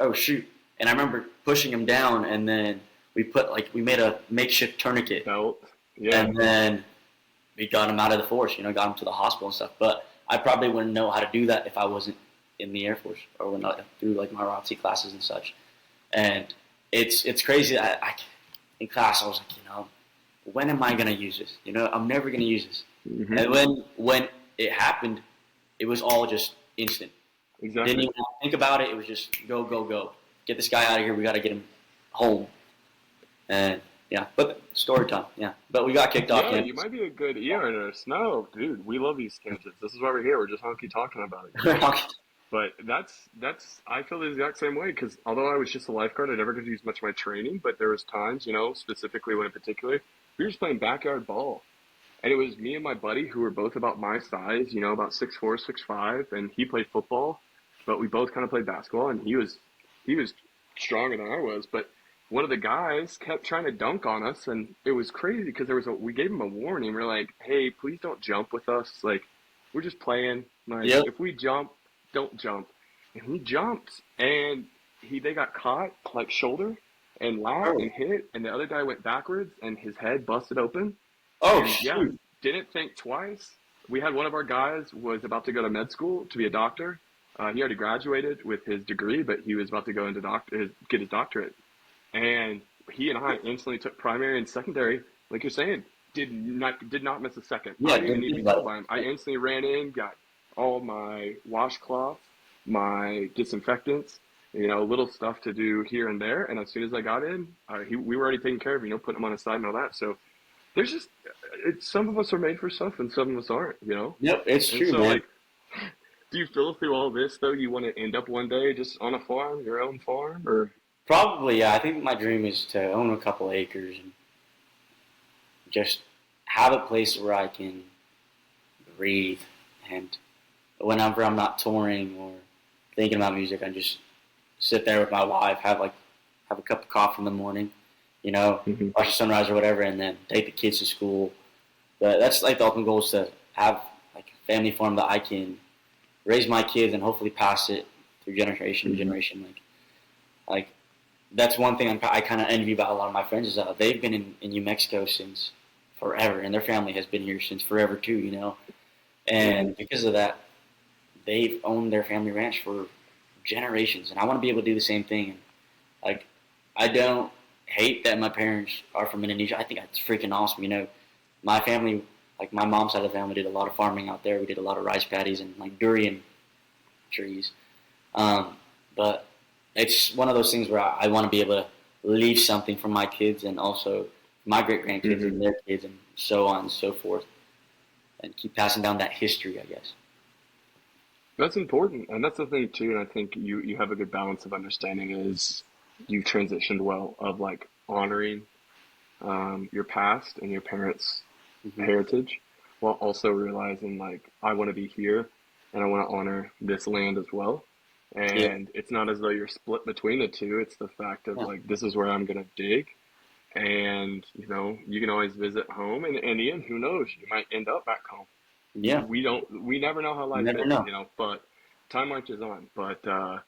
Speaker 1: "Oh shoot!" And I remember pushing him down, and then we made a makeshift tourniquet,
Speaker 2: Belt. Yeah.
Speaker 1: and then we got him out of the force. Got him to the hospital and stuff. But I probably wouldn't know how to do that if I wasn't in the Air Force or when through like my ROTC classes and such. And it's crazy. In class I was like, when am I gonna use this? I'm never gonna use this.
Speaker 2: Hmm.
Speaker 1: And when it happened, it was all just instant. Didn't
Speaker 2: Exactly.
Speaker 1: even have to think about it. It was just go, go, go. Get this guy out of here. We got to get him home. And yeah, but story time. Yeah, but we got kicked off
Speaker 2: Yeah, you
Speaker 1: campus.
Speaker 2: might be a good ER nurse. No, dude, we love East Kansas. This is why we're here. We're just honky talking about it. But that's I feel the exact same way because although I was just a lifeguard, I never got to use much of my training. But there was times, specifically when in particular, we were just playing backyard ball, and it was me and my buddy who were both about my size, about 6'4", 6'5", and he played football, but we both kind of played basketball, and he was stronger than I was, but one of the guys kept trying to dunk on us, and it was crazy because we gave him a warning. We're like, hey, please don't jump with us. Like, we're just playing. Like,
Speaker 1: Yep.
Speaker 2: if we jump, don't jump. And he jumped, and they got caught like shoulder and lat
Speaker 1: Oh,
Speaker 2: and hit, and the other guy went backwards, and his head busted open.
Speaker 1: oh
Speaker 2: And yeah,
Speaker 1: shoot.
Speaker 2: didn't think twice. We had one of our guys was about to go to med school to be a doctor. He already graduated with his degree, but he was about to go into get his doctorate. And he and I instantly took primary and secondary, like you're saying, did not miss a second.
Speaker 1: Yeah,
Speaker 2: I didn't even
Speaker 1: didn't
Speaker 2: need to
Speaker 1: think
Speaker 2: be
Speaker 1: about
Speaker 2: told
Speaker 1: it.
Speaker 2: by him. I instantly ran in, got all my washcloths, my disinfectants, little stuff to do here and there. And as soon as I got in, we were already taking care of, putting him on his side and all that. So there's just some of us are made for stuff and some of us aren't.
Speaker 1: Yep, it's
Speaker 2: And
Speaker 1: true,
Speaker 2: so
Speaker 1: man.
Speaker 2: like, do you feel through all this though you want to end up one day just on a farm, your own farm, or?
Speaker 1: Probably, yeah. I think my dream is to own a couple acres and just have a place where I can breathe. And whenever I'm not touring or thinking about music, I just sit there with my wife, have a cup of coffee in the morning,
Speaker 2: Hmm.
Speaker 1: watch the sunrise or whatever, and then take the kids to school. But that's like the ultimate goal is to have like a family farm that I can raise my kids and hopefully pass it through generation to
Speaker 2: Hmm.
Speaker 1: generation. Like that's one thing I kind of envy about a lot of my friends is they've been in New Mexico since forever, and their family has been here since forever too.
Speaker 2: Hmm.
Speaker 1: And because of that, they've owned their family ranch for generations, and I want to be able to do the same thing. And like, I don't hate that my parents are from Indonesia. I think that's freaking awesome. my family, like my mom's side of the family, did a lot of farming out there. We did a lot of rice paddies and like durian trees. But it's one of those things where I want to be able to leave something for my kids and also my great grandkids
Speaker 2: Mm-hmm.
Speaker 1: and their kids and so on and so forth, and keep passing down that history, I guess.
Speaker 2: That's important, and that's the thing too. And I think you have a good balance of understanding. Is you've transitioned well of like honoring your past and your parents'
Speaker 1: Hmm.
Speaker 2: heritage, while also realizing like I want to be here and I want to honor this land as well.
Speaker 1: Yeah,
Speaker 2: And it's not as though you're split between the two. It's the fact of
Speaker 1: yeah,
Speaker 2: like this is where I'm gonna dig, and you can always visit home. And in the end, who knows? You might end up back home.
Speaker 1: yeah.
Speaker 2: We never know how
Speaker 1: You
Speaker 2: life
Speaker 1: never
Speaker 2: is,
Speaker 1: know.
Speaker 2: but time marches on. But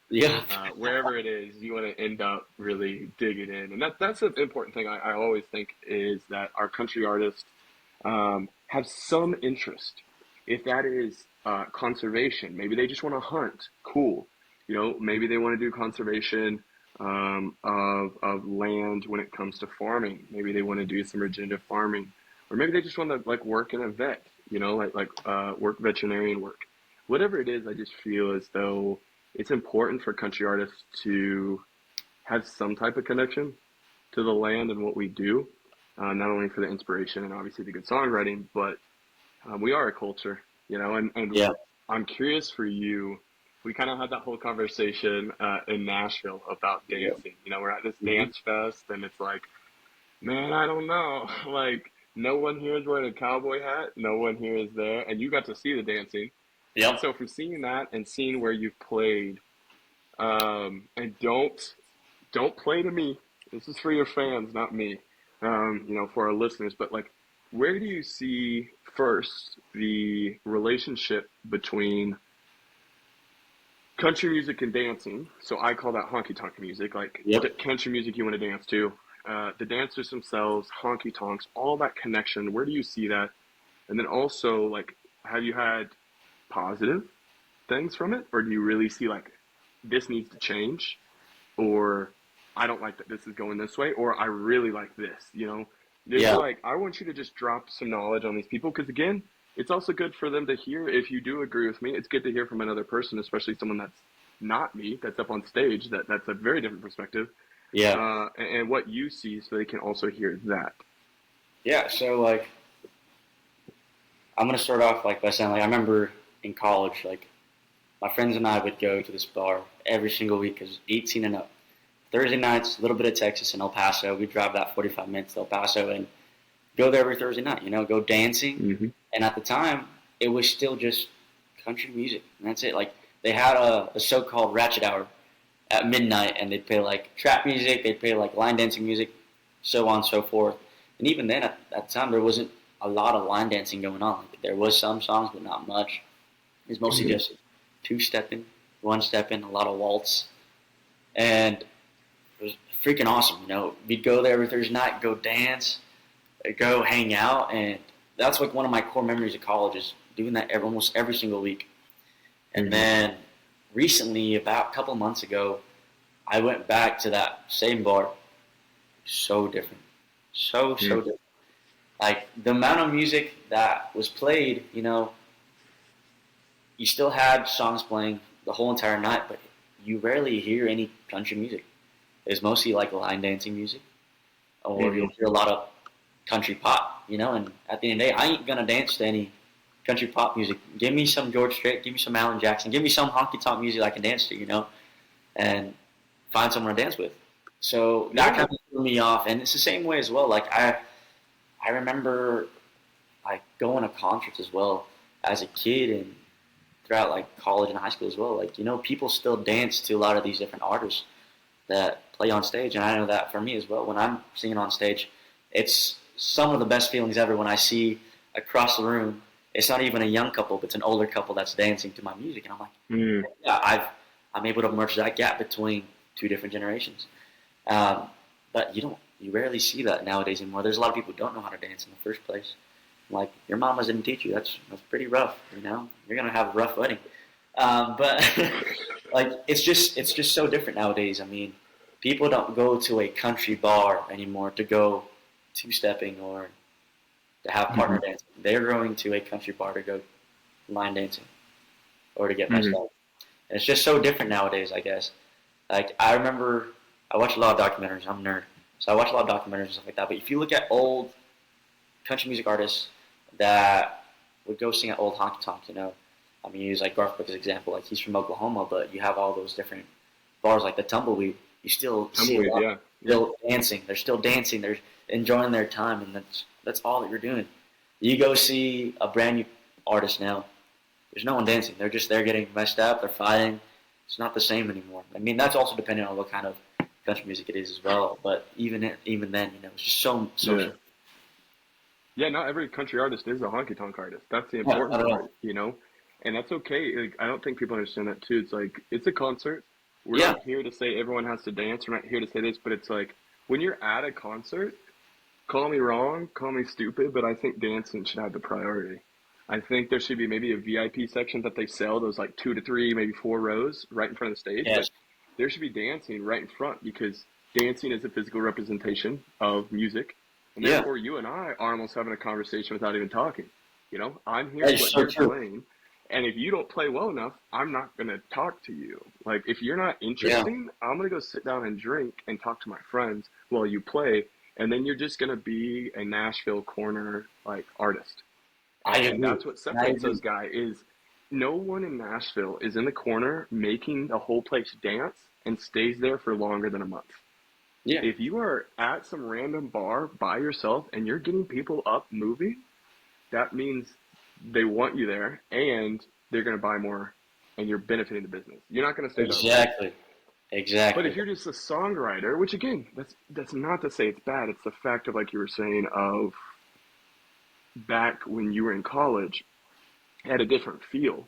Speaker 1: Yeah,
Speaker 2: wherever it is, you want to end up really digging in, and that's an important thing. I always think is that our country artists have some interest. If that is conservation, maybe they just want to hunt. Cool, maybe they want to do conservation of land when it comes to farming. Maybe they want to do some regenerative farming, or maybe they just want to like work in a vet. Work veterinarian work. Whatever it is, I just feel as though it's important for country artists to have some type of connection to the land and what we do, not only for the inspiration and obviously the good songwriting, but we are a culture, and
Speaker 1: yeah,
Speaker 2: I'm curious for you. We kind of had that whole conversation in Nashville about
Speaker 1: yeah.
Speaker 2: dancing. We're at this
Speaker 1: Hmm.
Speaker 2: dance fest, and it's like, man, I don't know. Like, no one here is wearing a cowboy hat. No one here is there. And you got to see the dancing. And
Speaker 1: Yep.
Speaker 2: so, from seeing that and seeing where you've played, and don't play to me. This is for your fans, not me. For our listeners. But like, where do you see first the relationship between country music and dancing? So I call that honky tonk music. Like
Speaker 1: Yep.
Speaker 2: country music, you want to dance to. The dancers themselves, honky tonks, all that connection. Where do you see that? And then also, like, have you had positive things from it, or do you really see like this needs to change, or I don't like that this is going this way, or I really like this? There's
Speaker 1: Yeah.
Speaker 2: like I want you to just drop some knowledge on these people because again, it's also good for them to hear. If you do agree with me, it's good to hear from another person, especially someone that's not me, that's up on stage. That's a very different perspective,
Speaker 1: Yeah.
Speaker 2: and what you see, so they can also hear that.
Speaker 1: Yeah. So like, I'm gonna start off like by saying like I remember in college, like my friends and I would go to this bar every single week because 18 and up. Thursday nights, a little bit of Texas and El Paso. We'd drive that 45 minutes to El Paso and go there every Thursday night. Go dancing.
Speaker 2: Hmm.
Speaker 1: And at the time, it was still just country music, and that's it. Like they had a so-called ratchet hour at midnight, and they'd play like trap music, they'd play like line dancing music, so on and so forth. And even then, at the time, there wasn't a lot of line dancing going on. Like, there was some songs, but not much. It was mostly
Speaker 2: Hmm.
Speaker 1: just two-stepping, one-stepping, a lot of waltz, and it was freaking awesome. We'd go there every Thursday night, go dance, go hang out, and that's like one of my core memories of college is doing that almost every single week. And
Speaker 2: Hmm.
Speaker 1: then recently, about a couple months ago, I went back to that same bar. So different. So
Speaker 2: Hmm.
Speaker 1: different. Like the amount of music that was played, you still had songs playing the whole entire night, but you rarely hear any country music. It's mostly like line dancing music, or
Speaker 2: Hmm.
Speaker 1: you'll hear a lot of country pop, and at the end of the day, I ain't gonna dance to any country pop music. Give me some George Strait, give me some Alan Jackson, give me some honky tonk music I can dance to, and find someone to dance with. So that
Speaker 2: Yeah.
Speaker 1: kind of threw me off, and it's the same way as well. Like I remember like going to concerts as well as a kid and throughout like college and high school as well. Like people still dance to a lot of these different artists that play on stage, and I know that for me as well. When I'm singing on stage, it's some of the best feelings ever when I see across the room. It's not even a young couple, but it's an older couple that's dancing to my music, and I'm like,
Speaker 2: Mm.
Speaker 1: yeah, I'm able to merge that gap between two different generations. But you rarely see that nowadays anymore. There's a lot of people who don't know how to dance in the first place. Like your mama didn't teach you. That's pretty rough. You're gonna have a rough wedding. But like it's just so different nowadays. I mean, people don't go to a country bar anymore to go two stepping or to have partner
Speaker 2: Hmm.
Speaker 1: dancing. They're going to a country bar to go line dancing or to get messed
Speaker 2: Hmm.
Speaker 1: up. And it's just so different nowadays, I guess. Like I remember, I watch a lot of documentaries. I'm a nerd, so I watch a lot of documentaries and stuff like that. But if you look at old country music artists that would go sing at old honky tonk, I mean, use like Garth Brooks as an example. Like he's from Oklahoma, but you have all those different bars like the Tumbleweed. You still see a
Speaker 2: Tumbleweed,
Speaker 1: lot
Speaker 2: yeah, yeah,
Speaker 1: still dancing. They're still dancing. They're enjoying their time, and that's all that you're doing. You go see a brand new artist now. There's no one dancing. They're just there getting messed up. They're fighting. It's not the same anymore. I mean, that's also depending on what kind of country music it is as well. But even then, it's just so
Speaker 2: yeah.
Speaker 1: social.
Speaker 2: Yeah, not every country artist is a honky tonk artist. That's the
Speaker 1: Yeah,
Speaker 2: important
Speaker 1: not at
Speaker 2: part,
Speaker 1: all.
Speaker 2: and that's okay. Like, I don't think people understand that too. It's like it's a concert. We're
Speaker 1: Yeah,
Speaker 2: not here to say everyone has to dance. We're not here to say this, but it's like when you're at a concert, call me wrong, call me stupid, but I think dancing should have the priority. I think there should be maybe a VIP section that they sell, those like 2 to 3, maybe 4 rows right in front of the stage, but
Speaker 1: yes,
Speaker 2: there should be dancing right in front because dancing is a physical representation of music. And
Speaker 1: yeah.
Speaker 2: therefore, you and I are almost having a conversation without even talking. I'm
Speaker 1: That
Speaker 2: hearing
Speaker 1: is
Speaker 2: what
Speaker 1: so
Speaker 2: you're
Speaker 1: true.
Speaker 2: playing. And if you don't play well enough, I'm not going to talk to you. Like, if you're not
Speaker 1: Yeah,
Speaker 2: interesting, I'm going to go sit down and drink and talk to my friends while you play. And then you're just going to be a Nashville corner, like, artist.
Speaker 1: I
Speaker 2: And
Speaker 1: agree.
Speaker 2: that's what
Speaker 1: I
Speaker 2: separates those
Speaker 1: agree.
Speaker 2: guys is no one in Nashville is in the corner making the whole place dance and stays there for longer than a month.
Speaker 1: Yeah,
Speaker 2: If you are at some random bar by yourself and you're getting people up moving, that means they want you there and they're going to buy more and you're benefiting the business. You're not going to stay there long.
Speaker 1: exactly,
Speaker 2: But if
Speaker 1: exactly.
Speaker 2: you're just a songwriter, which again, that's not to say it's bad. It's the fact of like you were saying of back when you were in college, it had a different feel.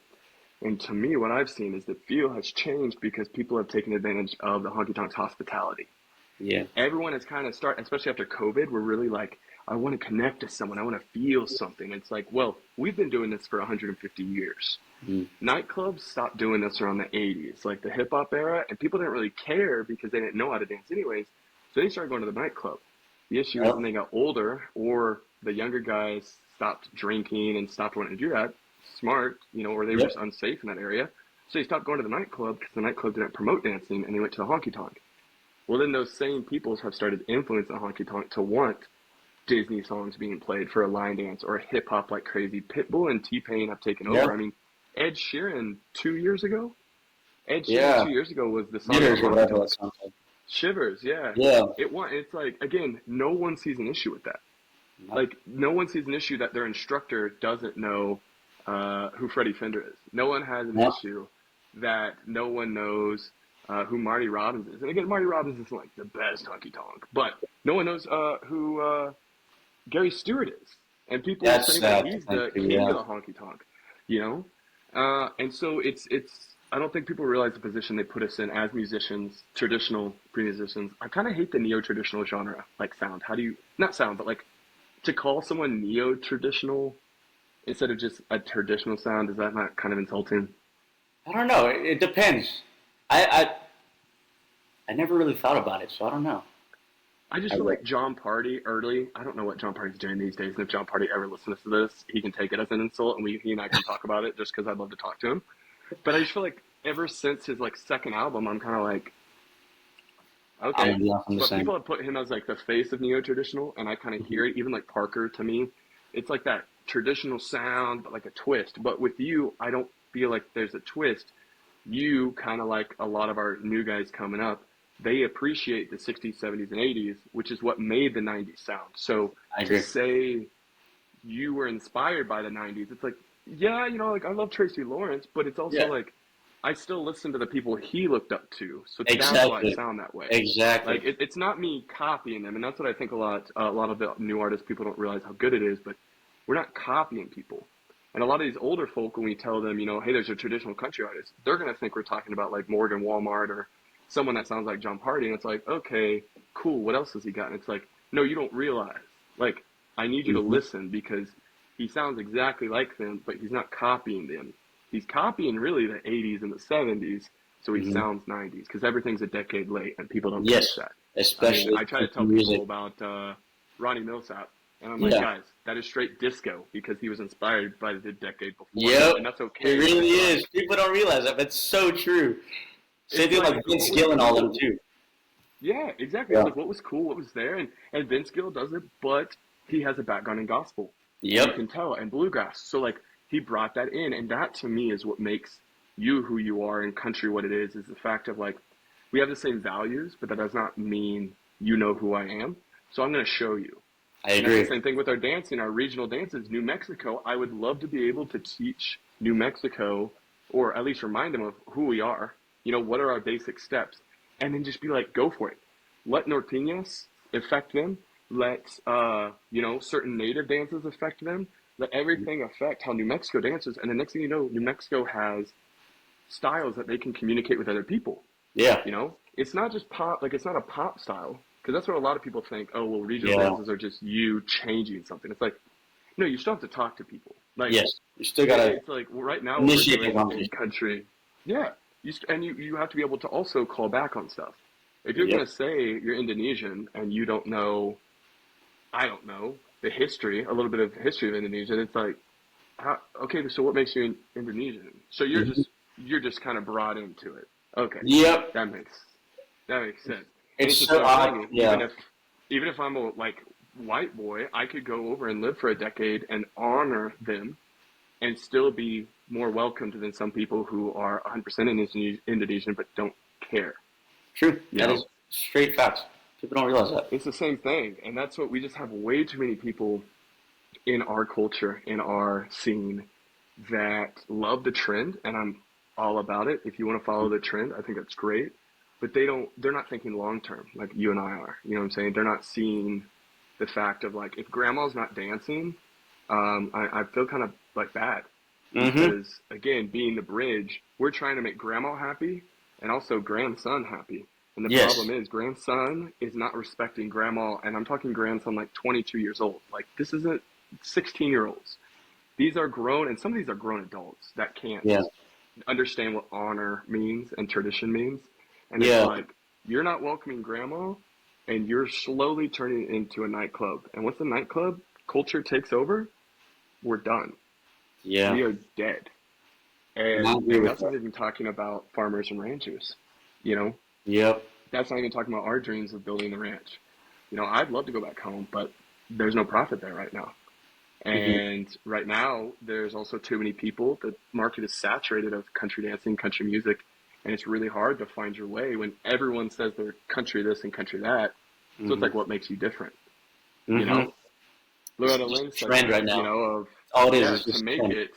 Speaker 2: And to me, what I've seen is the feel has changed because people have taken advantage of the honky tonk's hospitality.
Speaker 1: Yeah,
Speaker 2: Everyone has kind of especially after COVID, we're really like, I want to connect to someone. I want to feel something. It's like, well, we've been doing this for 150 years.
Speaker 1: mm,
Speaker 2: Nightclubs stopped doing this around the 80s, like the hip hop era, and people didn't really care because they didn't know how to dance anyways. So they started going to the nightclub. The issue is
Speaker 1: yep,
Speaker 2: when they got older or the younger guys stopped drinking and stopped wanting to do that, smart, or they were
Speaker 1: yep.
Speaker 2: just unsafe in that area. So they stopped going to the nightclub because the nightclub didn't promote dancing and they went to the honky tonk. Well, then those same people have started influencing the honky tonk to want Disney songs being played for a line dance or hip hop like crazy. Pitbull and T Pain have taken over.
Speaker 1: Yep.
Speaker 2: I mean, Ed Sheeran 2 years ago. Ed Sheeran
Speaker 1: Yeah.
Speaker 2: 2 years ago was the song about
Speaker 1: Jitters or
Speaker 2: honky
Speaker 1: whatever that
Speaker 2: tonk.
Speaker 1: sounds like.
Speaker 2: Shivers, yeah.
Speaker 1: Yeah.
Speaker 2: It won. It's like again, no one sees an issue with that.
Speaker 1: No.
Speaker 2: Like no one sees an issue that their instructor doesn't know who Freddie Fender is. No one has an
Speaker 1: No.
Speaker 2: issue that no one knows who Marty Robbins is. And again, Marty Robbins isn't like the best honky tonk, but no one knows who Gary Stewart is. And people are
Speaker 1: That's
Speaker 2: saying that
Speaker 1: sad to
Speaker 2: he's
Speaker 1: think
Speaker 2: the
Speaker 1: too,
Speaker 2: king
Speaker 1: yeah.
Speaker 2: of the honky tonk, you know? And so it's I don't think people realize the position they put us in as musicians, traditional pre-musicians. I kind of hate the neo-traditional genre, like sound. How do you, not sound, but like to call someone neo-traditional instead of just a traditional sound, is that not kind of insulting?
Speaker 1: I don't know. It depends. I never really thought about it, so I don't know.
Speaker 2: I just
Speaker 1: I
Speaker 2: feel
Speaker 1: would.
Speaker 2: like John Party early. I don't know what John Party's doing these days, and if John Party ever listens to this, he can take it as an insult, and he and I can talk about it just because I'd love to talk to him. But I just feel like ever since his like second album, I'm kind of like,
Speaker 1: I
Speaker 2: okay.
Speaker 1: would be often the
Speaker 2: But
Speaker 1: same.
Speaker 2: people have put him as like the face of neo traditional, and I kind of
Speaker 1: Hmm.
Speaker 2: hear it. Even like Parker to me, it's like that traditional sound, but like a twist. But with you, I don't feel like there's a twist. You kind of like a lot of our new guys coming up. They appreciate the 60s, 70s, and 80s, which is what made the 90s sound. So
Speaker 1: I
Speaker 2: to
Speaker 1: agree.
Speaker 2: say you were inspired by the 90s, it's like, yeah, like I love Tracy Lawrence, but it's also
Speaker 1: Yeah.
Speaker 2: like I still listen to the people he looked up to. So that's why I
Speaker 1: Exactly.
Speaker 2: sound that way.
Speaker 1: Exactly.
Speaker 2: Like it's not me copying them, and that's what I think a lot of the new artists people don't realize how good it is. But we're not copying people, and a lot of these older folk when we tell them, hey, there's a traditional country artist, they're gonna think we're talking about like Morgan Walmart or someone that sounds like John Party, and it's like, okay, cool, what else has he got? And it's like, no, you don't realize. Like I need you to
Speaker 1: Hmm.
Speaker 2: listen because he sounds exactly like them, but he's not copying them. He's copying really the 80s and the 70s, so he
Speaker 1: Hmm.
Speaker 2: sounds 90s because everything's a decade late and people don't catch
Speaker 1: Yes.
Speaker 2: that. I mean,
Speaker 1: Especially
Speaker 2: I try to
Speaker 1: country
Speaker 2: tell people
Speaker 1: music.
Speaker 2: about Ronnie Millsap. And I'm like,
Speaker 1: Yeah.
Speaker 2: guys, that is straight disco because he was inspired by the decade before him,
Speaker 1: Yep.
Speaker 2: and that's
Speaker 1: It
Speaker 2: okay. But
Speaker 1: really
Speaker 2: it's
Speaker 1: is.
Speaker 2: like,
Speaker 1: People don't realize that, but it's so true. Same thing like Vince
Speaker 2: what was
Speaker 1: Gill and all them
Speaker 2: cool.
Speaker 1: too.
Speaker 2: Yeah, exactly. It's
Speaker 1: Yeah.
Speaker 2: like what was cool, what was there, and Vince Gill does it, but he has a background in gospel, and you
Speaker 1: Yep.
Speaker 2: can tell, and bluegrass. So like he brought that in, and that to me is what makes you who you are and country what it is the fact of like we have the same values, but that does not mean you know who I am. So I'm going to show you.
Speaker 1: I
Speaker 2: And that's the
Speaker 1: agree.
Speaker 2: same thing with our dancing, our regional dances. New Mexico, I would love to be able to teach New Mexico, or at least remind them of who we are. You know, what are our basic steps? And then just be like, go for it. Let norteñas affect them. Let, certain native dances affect them. Let everything affect how New Mexico dances. And the next thing you know, New Mexico has styles that they can communicate with other people.
Speaker 1: Yeah.
Speaker 2: You know, it's not just pop, like it's not a pop style, because that's what a lot of people think. Oh, well, regional
Speaker 1: Yeah.
Speaker 2: dances are just you changing something. It's like, no, you still have to talk to people. Like,
Speaker 1: Yes. You still gotta
Speaker 2: it's like right now what we're
Speaker 1: initiate the
Speaker 2: doing in
Speaker 1: conversation.
Speaker 2: country. Yeah, you have to be able to also call back on stuff. If you're
Speaker 1: Yep.
Speaker 2: gonna say you're Indonesian and you don't know, I don't know the history, a little bit of history of Indonesia, it's like, okay, so what makes you Indonesian? So
Speaker 1: Hmm.
Speaker 2: you're just kind of brought into it. Okay,
Speaker 1: Yep.
Speaker 2: that makes that makes sense. And it's
Speaker 1: It's
Speaker 2: the
Speaker 1: so
Speaker 2: same
Speaker 1: odd.
Speaker 2: thing.
Speaker 1: Yeah.
Speaker 2: Even if I'm a like white boy, I could go over and live for a decade and honor them and still be more welcomed than some people who are 100% Indonesian but don't care.
Speaker 1: True.
Speaker 2: You
Speaker 1: That
Speaker 2: know,
Speaker 1: is straight facts. People don't realize that.
Speaker 2: it's the same thing, and that's what we just have way too many people in our culture, in our scene, that love the trend, and I'm all about it. If you want to follow the trend, I think that's great. But they're not thinking long term like you and I are. You know what I'm saying? They're not seeing the fact of like, if grandma's not dancing, I feel kind of like bad
Speaker 1: Hmm.
Speaker 2: because, again, being the bridge, we're trying to make grandma happy and also grandson happy. And the problem
Speaker 1: Yes.
Speaker 2: is, grandson is not respecting grandma, and I'm talking grandson like 22 years old. Like, this isn't 16-year-olds. These are grown, and some of these are grown adults that can't
Speaker 1: Yeah.
Speaker 2: understand what honor means and tradition means. And it's
Speaker 1: Yeah.
Speaker 2: like, you're not welcoming grandma, and you're slowly turning it into a nightclub. And once the nightclub culture takes over, we're done.
Speaker 1: Yeah.
Speaker 2: We are dead.
Speaker 1: And I agree
Speaker 2: And
Speaker 1: with
Speaker 2: that's
Speaker 1: that.
Speaker 2: not even talking about farmers and ranchers. You know,
Speaker 1: Yep.
Speaker 2: that's not even talking about our dreams of building a ranch. You know, I'd love to go back home, but there's no profit there right now.
Speaker 1: Hmm.
Speaker 2: And right now, there's also too many people. The market is saturated of country dancing, country music, and it's really hard to find your way when everyone says they're country this and country that. So it's
Speaker 1: Hmm.
Speaker 2: like, what makes you different? You
Speaker 1: Hmm.
Speaker 2: know,
Speaker 1: It's
Speaker 2: Loretta
Speaker 1: just
Speaker 2: Lynn
Speaker 1: a
Speaker 2: said
Speaker 1: trend right
Speaker 2: that. You
Speaker 1: now.
Speaker 2: know, of
Speaker 1: All it is
Speaker 2: yeah,
Speaker 1: is
Speaker 2: to
Speaker 1: just a
Speaker 2: make
Speaker 1: trend.
Speaker 2: it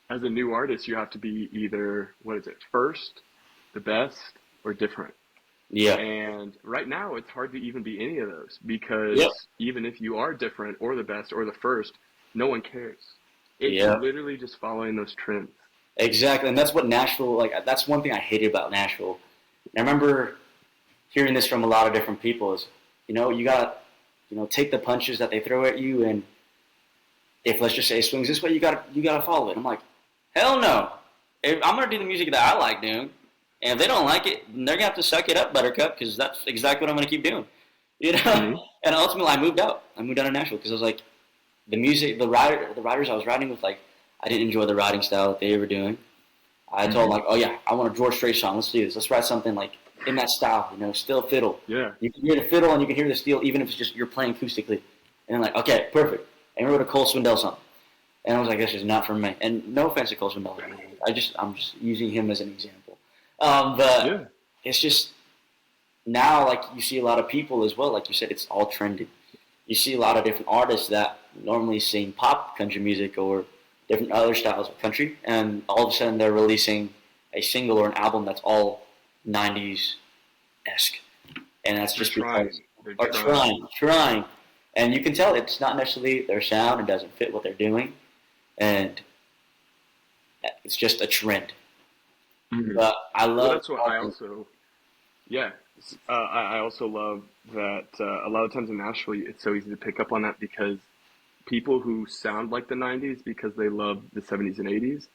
Speaker 2: as a new artist, you have to be either what is it, first, the best, or different.
Speaker 1: Yeah.
Speaker 2: And right now, it's hard to even be any of those
Speaker 1: Yep.
Speaker 2: because even if you are different or the best or the first, no one cares. It's
Speaker 1: Yeah.
Speaker 2: literally just following those trends.
Speaker 1: Exactly. And that's what Nashville, like, that's one thing I hated about Nashville. And I remember hearing this from a lot of different people is, you got to, take the punches that they throw at you. And if, let's just say, it swings this way, you got to follow it. I'm like, hell no. If I'm going to do the music that I like doing. And if they don't like it, then they're going to have to suck it up, Buttercup, because that's exactly what I'm going to keep doing. You know?
Speaker 2: Mm-hmm.
Speaker 1: And ultimately, I moved out. I moved out of Nashville because I was like, the music, the writers I was writing with, like, I didn't enjoy the writing style that they were doing. I told them,
Speaker 2: Mm-hmm.
Speaker 1: like, oh yeah, I want a George Strait song. Let's do this. Let's write something like in that style, still fiddle.
Speaker 2: Yeah.
Speaker 1: You can hear the fiddle and you can hear the steel, even if it's just you're playing acoustically. And I'm like, okay, perfect. And we wrote a Cole Swindell song. And I was like, this is not for me. And no offense to Cole Swindell. I'm just using him as an example. But
Speaker 2: Yeah.
Speaker 1: it's just now, like, you see a lot of people as well. Like you said, it's all trending. You see a lot of different artists that normally sing pop country music or different other styles of country, and all of a sudden they're releasing a single or an album that's all 90s esque, and that's
Speaker 2: They're
Speaker 1: just because
Speaker 2: trying. They're
Speaker 1: are
Speaker 2: trying.
Speaker 1: trying, and you can tell it's not necessarily their sound; it doesn't fit what they're doing, and it's just a trend.
Speaker 2: Mm-hmm.
Speaker 1: But I
Speaker 2: Well,
Speaker 1: love
Speaker 2: that's what I
Speaker 1: talking.
Speaker 2: also, yeah. I also love that a lot of times in Nashville, it's so easy to pick up on that because people who sound like the 90s because they love the 70s and 80s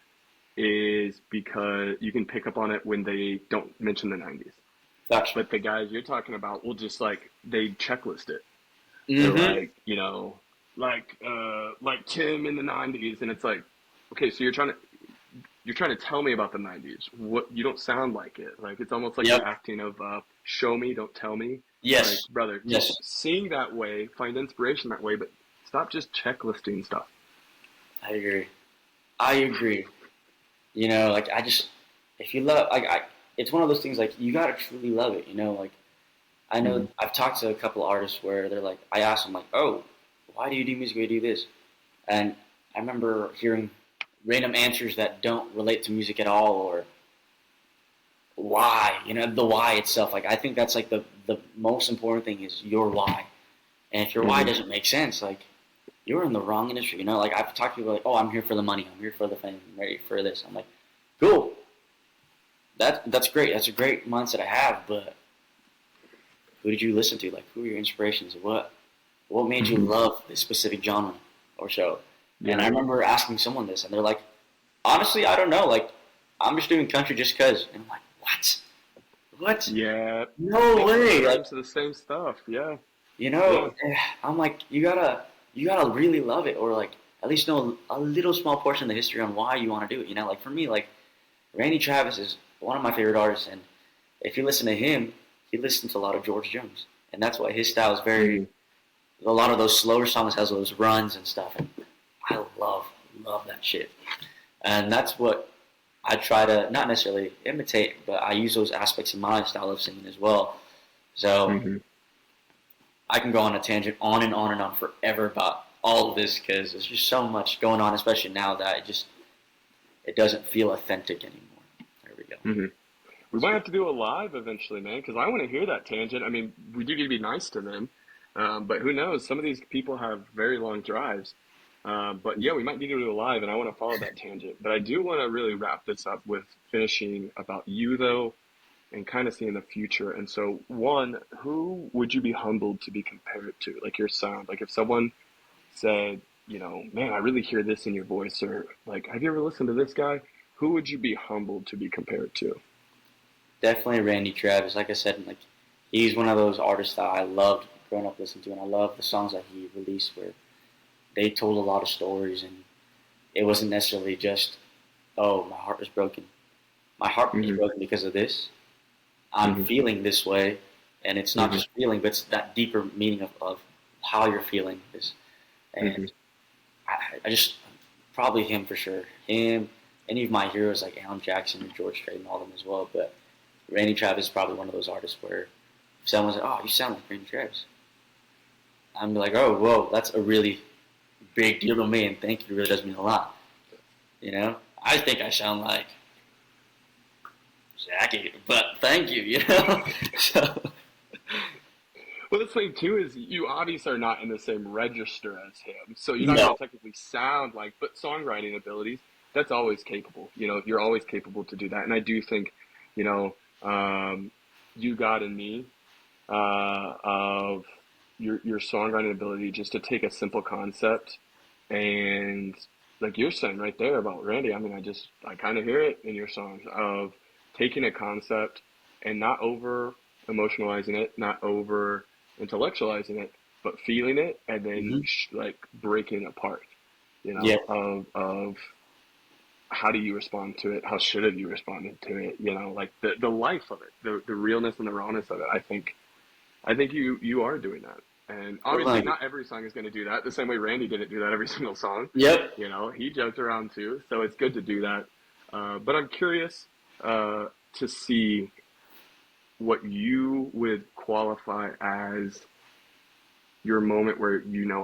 Speaker 2: is because you can pick up on it when they don't mention the 90s.
Speaker 1: Gosh.
Speaker 2: But the guys you're talking about will just like, they checklist it. They're
Speaker 1: Mm-hmm.
Speaker 2: like, you know, like Tim in the '90s, and it's like, okay, so you're trying to tell me about the '90s. What you don't sound like it. Like it's almost like
Speaker 1: Yep.
Speaker 2: the acting of show me, don't tell me. Like,
Speaker 1: Yes.
Speaker 2: brother,
Speaker 1: Yes.
Speaker 2: sing that way, find inspiration that way, but stop just checklisting stuff.
Speaker 1: I agree. I agree. You know, like if you love, it's one of those things like you gotta truly love it. You know, like I
Speaker 2: Mm-hmm.
Speaker 1: know I've talked to a couple of artists where they're like, I asked them like, oh, why do you do music? Why do you do this? And I remember hearing random answers that don't relate to music at all, or why. You know, the why itself. Like I think that's like the most important thing is your why. And if your why
Speaker 2: Mm-hmm.
Speaker 1: doesn't make sense, like you're in the wrong industry. You know, like I've talked to people like, oh, I'm here for the money. I'm here for the fame. I'm ready for this. I'm like, cool. That's great. That's a great mindset I have. But who did you listen to? Like, who are your inspirations? What made you
Speaker 2: Mm-hmm.
Speaker 1: love this specific genre or show? And
Speaker 2: Yeah.
Speaker 1: I remember asking someone this, and they're like, honestly, I don't know. Like, I'm just doing country just cause. And I'm like, what? What?
Speaker 2: Yeah.
Speaker 1: No
Speaker 2: Makes
Speaker 1: way. Like,
Speaker 2: rhymes to the same stuff. Yeah.
Speaker 1: you
Speaker 2: Yeah.
Speaker 1: know, I'm like, you gotta really love it, or like at least know a little small portion of the history on why you want to do it. You know, like for me, like Randy Travis is one of my favorite artists, and if you listen to him, he listens to a lot of George Jones, and that's why his style is very.
Speaker 2: Mm-hmm.
Speaker 1: A lot of those slower songs has those runs and stuff, and I love that shit, and that's what I try to not necessarily imitate, but I use those aspects in my style of singing as well. So
Speaker 2: Mm-hmm.
Speaker 1: I can go on a tangent on and on and on forever about all of this because there's just so much going on, especially now that it doesn't feel authentic anymore. There we go.
Speaker 2: Mm-hmm. We might have to do a live eventually, man, because I want to hear that tangent. I mean, we do need to be nice to them, but who knows? Some of these people have very long drives. But yeah, we might need to do a live, and I want to follow that tangent. But I do want to really wrap this up with finishing about you, though, and kind of seeing the future. And so, one, who would you be humbled to be compared to? Like your sound. Like if someone said, man, I really hear this in your voice, or like, have you ever listened to this guy? Who would you be humbled to be compared to?
Speaker 1: Definitely Randy Travis. Like I said, like he's one of those artists that I loved growing up listening to, and I love the songs that he released where they told a lot of stories, and it wasn't necessarily just, oh, my heart was broken. My heart was
Speaker 2: Hmm.
Speaker 1: broken because of this. I'm
Speaker 2: Hmm.
Speaker 1: feeling this way, and it's not
Speaker 2: Hmm.
Speaker 1: just feeling, but it's that deeper meaning of how you're feeling this.
Speaker 2: Hmm.
Speaker 1: And I just probably him for sure. Him, any of my heroes like Alan Jackson and George Strait and all of them as well. But Randy Travis is probably one of those artists where if someone's like, "Oh, you sound like Randy Travis," I'm like, "Oh, whoa, that's a really big deal to me, and thank you. It really does mean a lot." You know, I think I sound like Dzaki, but thank you. You know, so
Speaker 2: Well, the thing too is you obviously are not in the same register as him, so you're not going
Speaker 1: no,
Speaker 2: to technically sound like. But songwriting abilities, that's always capable. You're always capable to do that. And I do think, you know, you got in me of your songwriting ability just to take a simple concept and like you're saying right there about Randy. I mean, I kind of hear it in your songs of taking a concept and not over emotionalizing it, not over intellectualizing it, but feeling it and then
Speaker 1: mm-hmm.
Speaker 2: like breaking it apart.
Speaker 1: Yeah,
Speaker 2: Of how do you respond to it? How should have you responded to it? Like the life of it, the realness and the rawness of it. I think you are doing that. And
Speaker 1: well,
Speaker 2: obviously
Speaker 1: thank you.
Speaker 2: not every song is going to do that. The same way Randy didn't do that every single song.
Speaker 1: Yep.
Speaker 2: He joked around too. So it's good to do that. But I'm curious to see what you would qualify as your moment where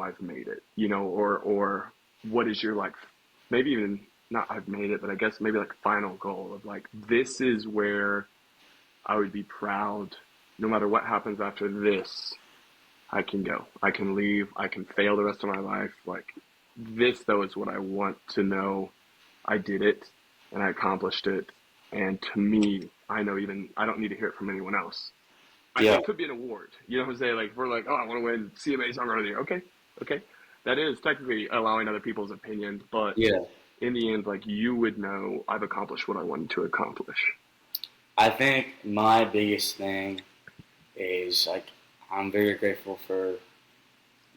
Speaker 2: I've made it, or what is your like maybe even not I've made it, but I guess maybe like final goal of like this is where I would be proud no matter what happens after this. I can go. I can leave. I can fail the rest of my life. Like this though is what I want to know. I did it and I accomplished it. And to me, I know even I don't need to hear it from anyone else.
Speaker 1: Yeah.
Speaker 2: It could be an award. You know what I'm saying? Like if we're like, oh, I want to win CMA Songwriter of the Year. Okay, okay. That is technically allowing other people's opinions, but
Speaker 1: Yeah.
Speaker 2: in the end, like you would know I've accomplished what I wanted to accomplish.
Speaker 1: I think my biggest thing is like I'm very grateful for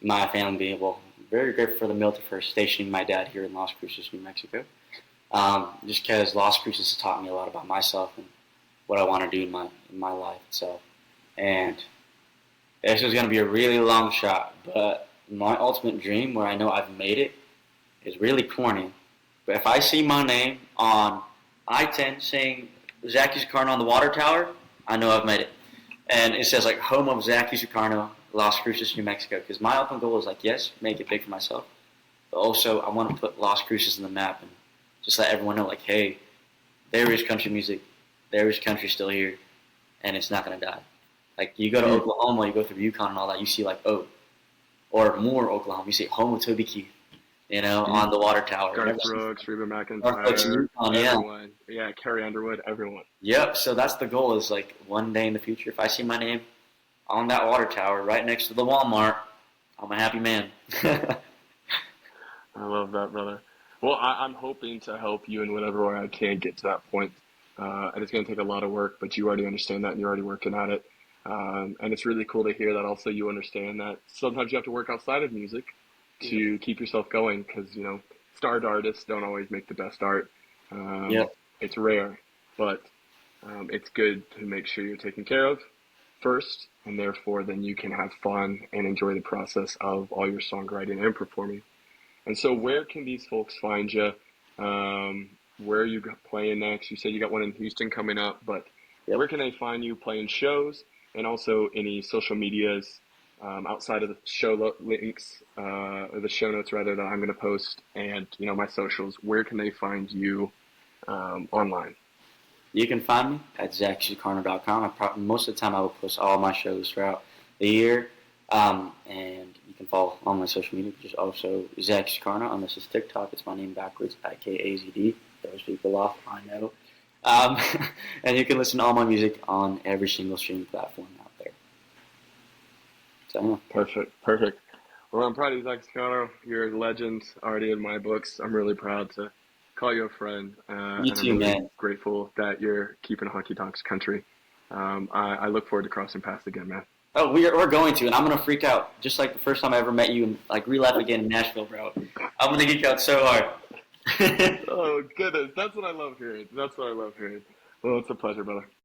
Speaker 1: my family being able very grateful for the military for stationing my dad here in Las Cruces, New Mexico. Just because Las Cruces has taught me a lot about myself and what I want to do in my life itself. And this is going to be a really long shot, but my ultimate dream, where I know I've made it, is really corny. But if I see my name on I-10 saying Dzaki Sukarno on the water tower, I know I've made it. And it says like home of Dzaki Sukarno, Las Cruces, New Mexico. Because my ultimate goal is like, yes, make it big for myself, but also I want to put Las Cruces in the map and just let everyone know like, hey, there is country music, there is country still here, and it's not going to die. Like you go to Oklahoma, you go through Yukon and all that, you see like, oh, or more Oklahoma, you see home of Toby Keith, on the water tower.
Speaker 2: Garth Brooks, Reba McEntire, everyone. Yeah, Carrie Underwood, everyone.
Speaker 1: Yep, so that's the goal is like one day in the future, if I see my name on that water tower right next to the Walmart, I'm a happy man.
Speaker 2: I love that, brother. Well, I'm hoping to help you in whatever way I can get to that point. And it's going to take a lot of work, but you already understand that and you're already working at it. And it's really cool to hear that also you understand that sometimes you have to work outside of music to keep yourself going because, starred artists don't always make the best art. It's rare, but it's good to make sure you're taken care of first, and therefore then you can have fun and enjoy the process of all your songwriting and performing. And so where can these folks find you? Where are you playing next? You said you got one in Houston coming up, but where can they find you playing shows? And also any social medias outside of the show links, or the show notes rather, that I'm going to post, and my socials. Where can they find you online?
Speaker 1: You can find me at ZakiSukarno.com. Most of the time I will post all my shows throughout the year. And you can follow all my social media, which is also Dzaki Sukarno, unless it's TikTok. It's my name backwards, IKAZD. Throws people off, I know. And you can listen to all my music on every single streaming platform out there. So,
Speaker 2: Perfect. Well, I'm proud of you, Dzaki Sukarno. You're a legend already in my books. I'm really proud to call you a friend.
Speaker 1: Me too,
Speaker 2: I'm really
Speaker 1: man.
Speaker 2: grateful that you're keeping honky tonks country. I look forward to crossing paths again, man.
Speaker 1: Oh, we're going to, and I'm going to freak out, just like the first time I ever met you, and like relive again in Nashville, bro. I'm going to geek out so hard.
Speaker 2: Oh, goodness. That's what I love hearing. Well, it's a pleasure, brother.